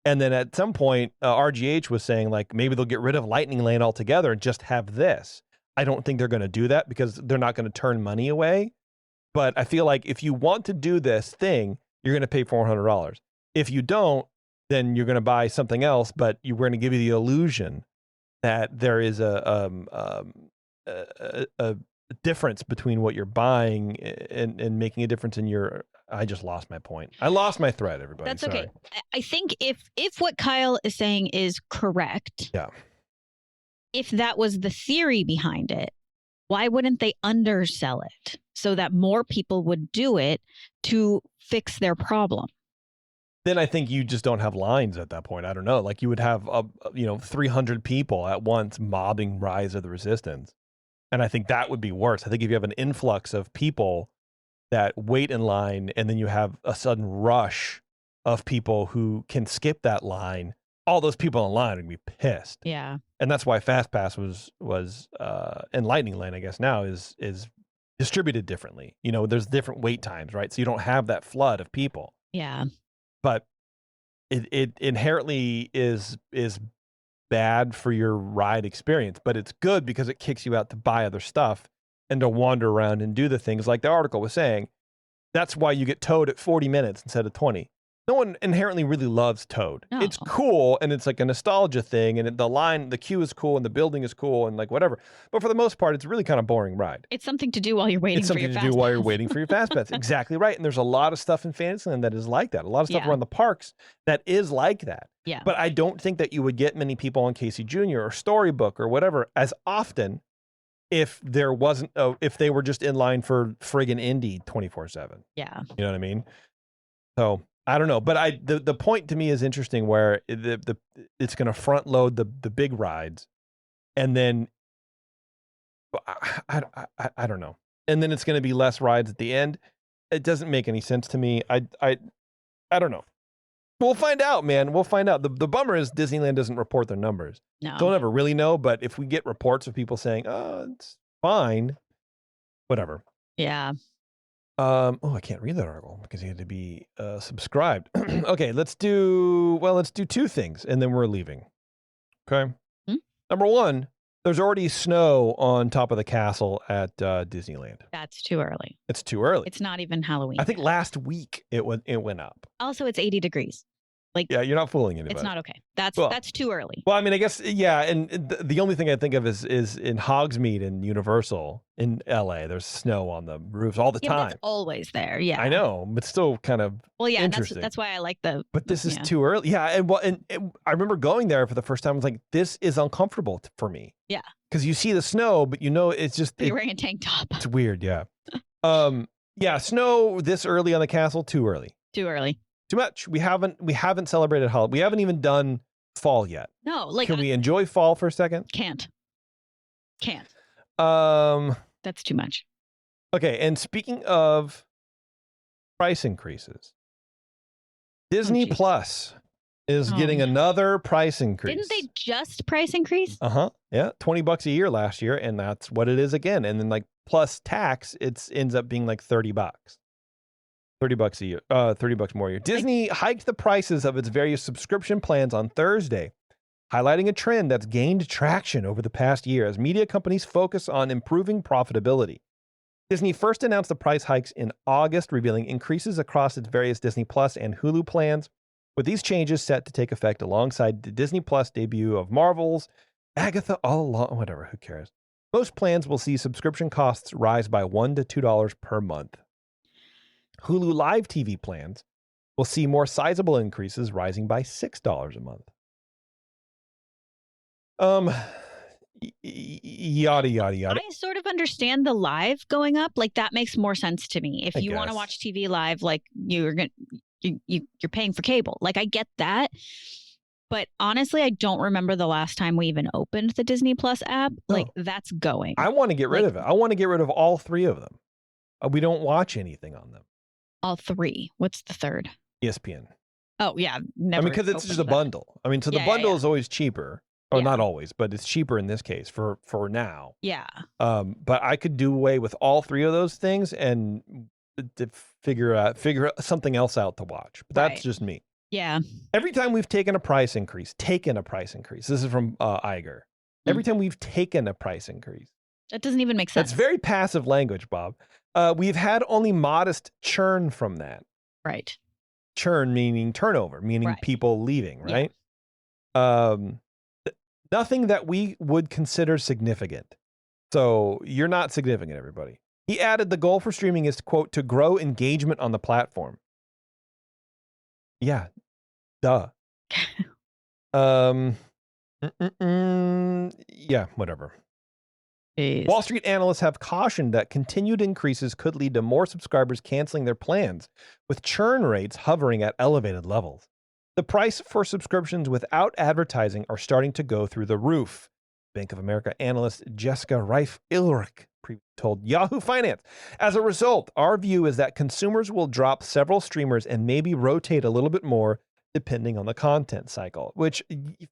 And then at some point, RGH was saying, like, maybe they'll get rid of Lightning Lane altogether and just have this. I don't think they're going to do that because they're not going to turn money away. But I feel like if you want to do this thing, you're going to pay $400. If you don't, then you're going to buy something else, but we're going to give you the illusion that there is a difference between what you're buying and making a difference in your. I just lost my point. I lost my thread, everybody. That's Sorry. okay. I think if what Kyle is saying is correct, if that was the theory behind it, why wouldn't they undersell it so that more people would do it to fix their problem? Then I think you just don't have lines at that point. I don't know. Like you would have 300 people at once mobbing Rise of the Resistance. And I think that would be worse. I think if you have an influx of people that wait in line and then you have a sudden rush of people who can skip that line, all those people in line are going to be pissed. Yeah. And that's why FastPass was and Lightning Lane, I guess now is distributed differently. There's different wait times, right? So you don't have that flood of people. Yeah. But it inherently is bad for your ride experience, but it's good because it kicks you out to buy other stuff and to wander around and do the things like the article was saying. That's why you get towed at 40 minutes instead of 20. No one inherently really loves Toad. No. It's cool and it's like a nostalgia thing, and the queue is cool and the building is cool and like whatever. But for the most part, it's a really kind of boring ride. It's something to do while you're waiting for your It's something to do while you're waiting for your fast pass. Exactly right. And there's a lot of stuff in Fantasyland that is like that. A lot of stuff around the parks that is like that. Yeah. But I don't think that you would get many people on Casey Jr. or Storybook or whatever as often if there wasn't if they were just in line for friggin' Indy 24/7. Yeah. You know what I mean? So I don't know, but the point to me is interesting where it's going to front load the big rides, and then I don't know, and then it's going to be less rides at the end. It doesn't make any sense to me. I don't know. We'll find out, man. We'll find out. The bummer is Disneyland doesn't report their numbers. No, don't ever really know. But if we get reports of people saying, "Oh, it's fine," whatever. Yeah. I can't read that article because you had to be subscribed. Okay, let's do 2 things and then we're leaving. Okay. Number 1, there's already snow on top of the castle at Disneyland. That's too early. It's too early. It's not even Halloween. I think last week it went up. Also, it's 80 degrees. Like, Yeah, you're not fooling anybody. it's not okay. That's too early. Well, I mean, I guess, yeah, and the only thing I think of is in Hogsmeade and Universal in LA, there's snow on the roofs all the Yeah, but time. that's always there. Yeah. I know, but still kind of Well, yeah, and interesting. that's why I like the. But this is yeah. too early. Yeah, and I remember going there for the first time. I was like, this is uncomfortable for me. Yeah. Because you see the snow, but it's just You're wearing a tank top. it's weird. Yeah. Yeah, snow this early on the castle, too early. Too early. Too much. We haven't celebrated Halloween. We haven't even done fall yet. No, like Can we enjoy fall for a second? Can't. Um. That's too much. Okay, and speaking of price increases, Disney geez. Plus is getting another price increase. Didn't they just price increase? Yeah, $20 a year last year, and that's what it is again. And then like plus tax, it ends up being like $30. $30 a year, $30 more a year. Disney hiked the prices of its various subscription plans on Thursday, highlighting a trend that's gained traction over the past year as media companies focus on improving profitability. Disney first announced the price hikes in August, revealing increases across its various Disney Plus and Hulu plans, with these changes set to take effect alongside the Disney Plus debut of Marvel's Agatha All Along. Whatever, who cares? Most plans will see subscription costs rise by $1 to $2 per month. Hulu Live TV plans will see more sizable increases, rising by $6 a month. Yada, yada, yada. I sort of understand the live going up. Like, that makes more sense to me. If you want to guess. watch TV live, like you're paying for cable. Like, I get that. But honestly, I don't remember the last time we even opened the Disney Plus app. Like, that's going. I want to get rid of it. I want to get rid of all three of them. We don't watch anything on them. All three. What's the third? ESPN. Oh, yeah. Never. I mean, because it's just a opened that. bundle. I mean, so the Yeah, bundle yeah. is always cheaper. Or Yeah. not always, but it's cheaper in this case for now. Yeah. But I could do away with all three of those things and to figure something else out to watch. But that's Right. just me. Yeah. Every time we've taken a price increase, this is from Iger. Every time we've taken a price increase, That doesn't even make sense. that's very passive language, Bob. We've had only modest churn from that. Right. Churn meaning turnover, meaning Right. people leaving, Yeah. right? Nothing that we would consider significant. So you're not significant, everybody. He added the goal for streaming is, quote, to grow engagement on the platform. Yeah, duh. Yeah, whatever. Jeez. Wall Street analysts have cautioned that continued increases could lead to more subscribers canceling their plans, with churn rates hovering at elevated levels. The price for subscriptions without advertising are starting to go through the roof. Bank of America analyst Jessica Reif-Ilrich told Yahoo Finance. As a result, our view is that consumers will drop several streamers and maybe rotate a little bit more depending on the content cycle, which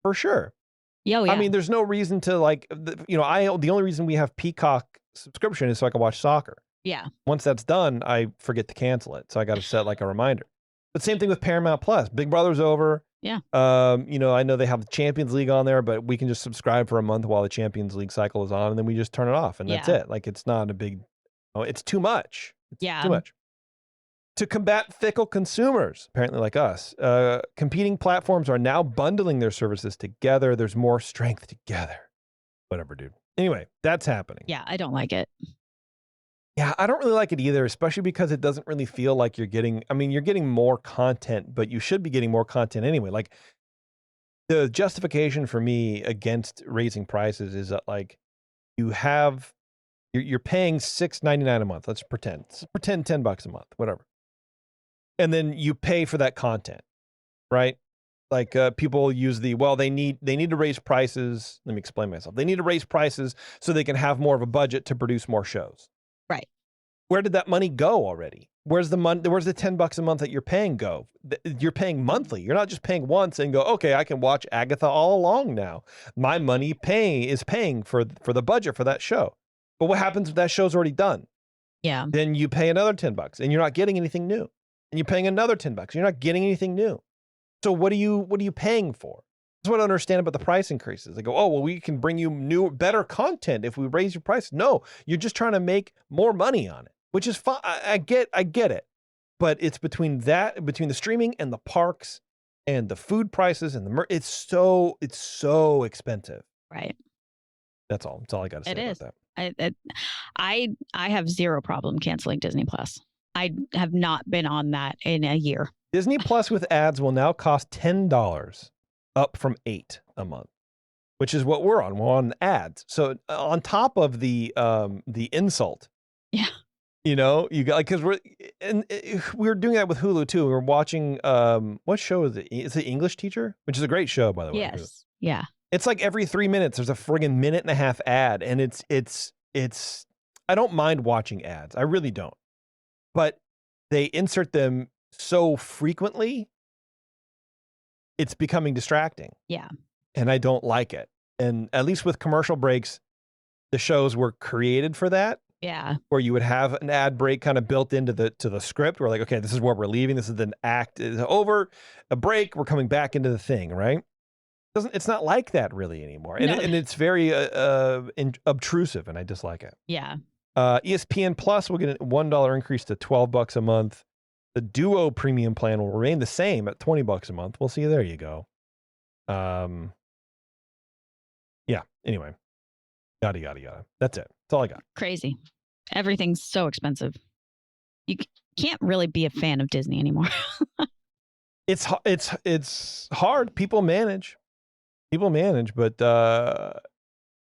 for sure. Yeah. I mean, there's no reason to the only reason we have Peacock subscription is so I can watch soccer. Yeah. Once that's done, I forget to cancel it. So I got to set like a reminder. But same thing with Paramount Plus. Big Brother's over. Yeah. I know they have the Champions League on there, but we can just subscribe for a month while the Champions League cycle is on, and then we just turn it off, and that's Yeah. it. Like, it's not a big. Oh, it's too much. It's Yeah. too much. To combat fickle consumers, apparently like us, competing platforms are now bundling their services together. There's more strength together. Whatever, dude. Anyway, that's happening. Yeah. I don't like it. Yeah, I don't really like it either, especially because it doesn't really feel like you're getting more content, but you should be getting more content anyway. Like, the justification for me against raising prices is that, like, you're paying $6.99 a month. Let's pretend $10 a month, whatever. And then you pay for that content, right? Like, people use they need to raise prices. Let me explain myself. They need to raise prices so they can have more of a budget to produce more shows. Right. Where did that money go already? Where's the $10 a month that you're paying go? You're paying monthly. You're not just paying once and go, okay, I can watch Agatha all along now. My money is paying for the budget for that show. But what happens if that show's already done? Yeah. Then you pay another $10 and you're not getting anything new. And you're paying another $10. You're not getting anything new. So what are you paying for? That's what I don't understand about the price increases. They go, oh, well, we can bring you better content if we raise your price. No, you're just trying to make more money on it, which is fine. I get it. But it's between the streaming and the parks and the food prices and it's so expensive. Right. That's all I got to say about that. I have zero problem canceling Disney Plus. I have not been on that in a year. Disney Plus with ads will now cost $10, up from $8 a month, which is what we're on. We're on ads. So on top of the insult, yeah, you know, you got because we're doing that with Hulu too. We're watching what show is it? It's The English Teacher, which is a great show, by the way. Yes, yeah. It's like every 3 minutes there's a friggin' minute and a half ad, and it's. I don't mind watching ads. I really don't, but they insert them so frequently, it's becoming distracting. Yeah. And I don't like it. And at least with commercial breaks, the shows were created for that. Yeah. Where you would have an ad break kind of built into the script. We're like, okay, this is where we're leaving. This is the act is over. A break. We're coming back into the thing, right? It's not like that really anymore. And, and it's very obtrusive, and I dislike it. Yeah. ESPN Plus will get a $1 increase to $12 a month. The Duo premium plan will remain the same at $20 a month. We'll see. There you go. Yeah. Anyway, yada yada yada. That's it. That's all I got. Crazy. Everything's so expensive. You can't really be a fan of Disney anymore. It's hard. People manage, but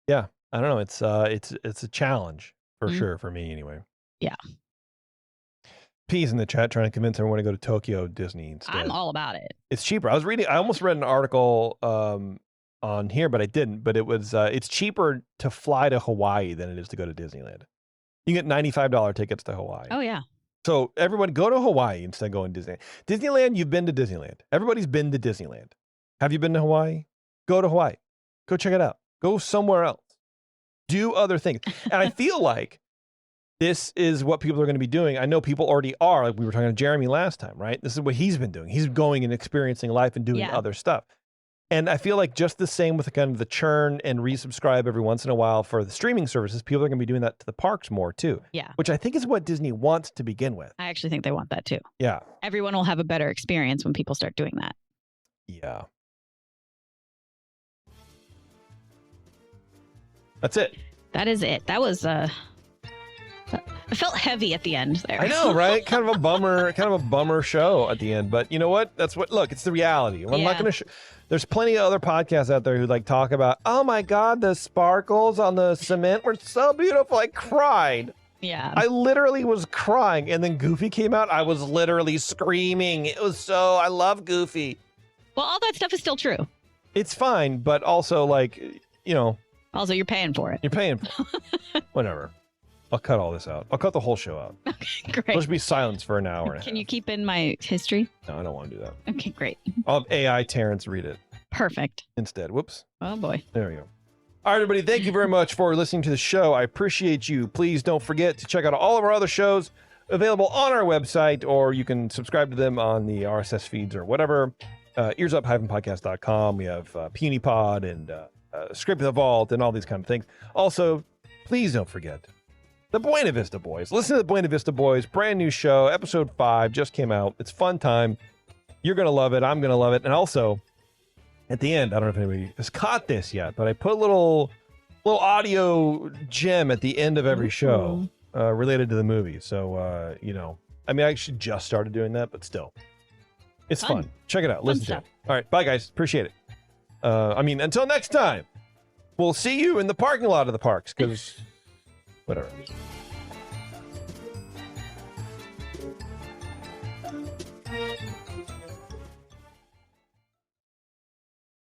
yeah, I don't know. It's a challenge for sure for me anyway. Yeah. P's in the chat trying to convince everyone to go to Tokyo Disney instead. I'm all about it. It's cheaper. I almost read an article on here, but I didn't. But it was it's cheaper to fly to Hawaii than it is to go to Disneyland. You get $95 tickets to Hawaii. Oh yeah. So everyone go to Hawaii instead of going to Disneyland. Disneyland, you've been to Disneyland. Everybody's been to Disneyland. Have you been to Hawaii? Go to Hawaii. Go check it out. Go somewhere else. Do other things. And I feel like this is what people are going to be doing. I know people already are. Like we were talking to Jeremy last time, right? This is what he's been doing. He's going and experiencing life and doing other stuff. And I feel like just the same with the kind of the churn and resubscribe every once in a while for the streaming services, people are going to be doing that to the parks more too. Yeah. Which I think is what Disney wants to begin with. I actually think they want that too. Yeah. Everyone will have a better experience when people start doing that. Yeah. That's it. That is it. That was I felt heavy at the end there. I know, right? Kind of a bummer show at the end. But you know what? Look, it's the reality. I'm not going to there's plenty of other podcasts out there who like talk about, oh my God, the sparkles on the cement were so beautiful. I cried. Yeah. I literally was crying. And then Goofy came out. I was literally screaming. I love Goofy. Well, all that stuff is still true. It's fine. But also like, you know. Also, you're paying for it. You're paying for it. Whatever. I'll cut all this out. I'll cut the whole show out. Okay, great. There'll just be silence for an hour. Can you keep in my history? No, I don't want to do that. Okay, great. I'll have AI Terrence read it. Perfect. Instead. Whoops. Oh, boy. There we go. All right, everybody. Thank you very much for listening to the show. I appreciate you. Please don't forget to check out all of our other shows available on our website, or you can subscribe to them on the RSS feeds or whatever. EarzUp-podcast.com. We have Puny Pod and Script the Vault and all these kind of things. Also, please don't forget the Buena Vista Boys. Listen to the Buena Vista Boys, brand new show, episode 5 just came out. It's fun time. You're going to love it. I'm going to love it. And also, at the end, I don't know if anybody has caught this yet, but I put a little audio gem at the end of every show related to the movie. So, you know, I mean, I actually just started doing that, but still. It's fun. Check it out. Listen to it. All right. Bye, guys. Appreciate it. Until next time, we'll see you in the parking lot of the parks, because whatever.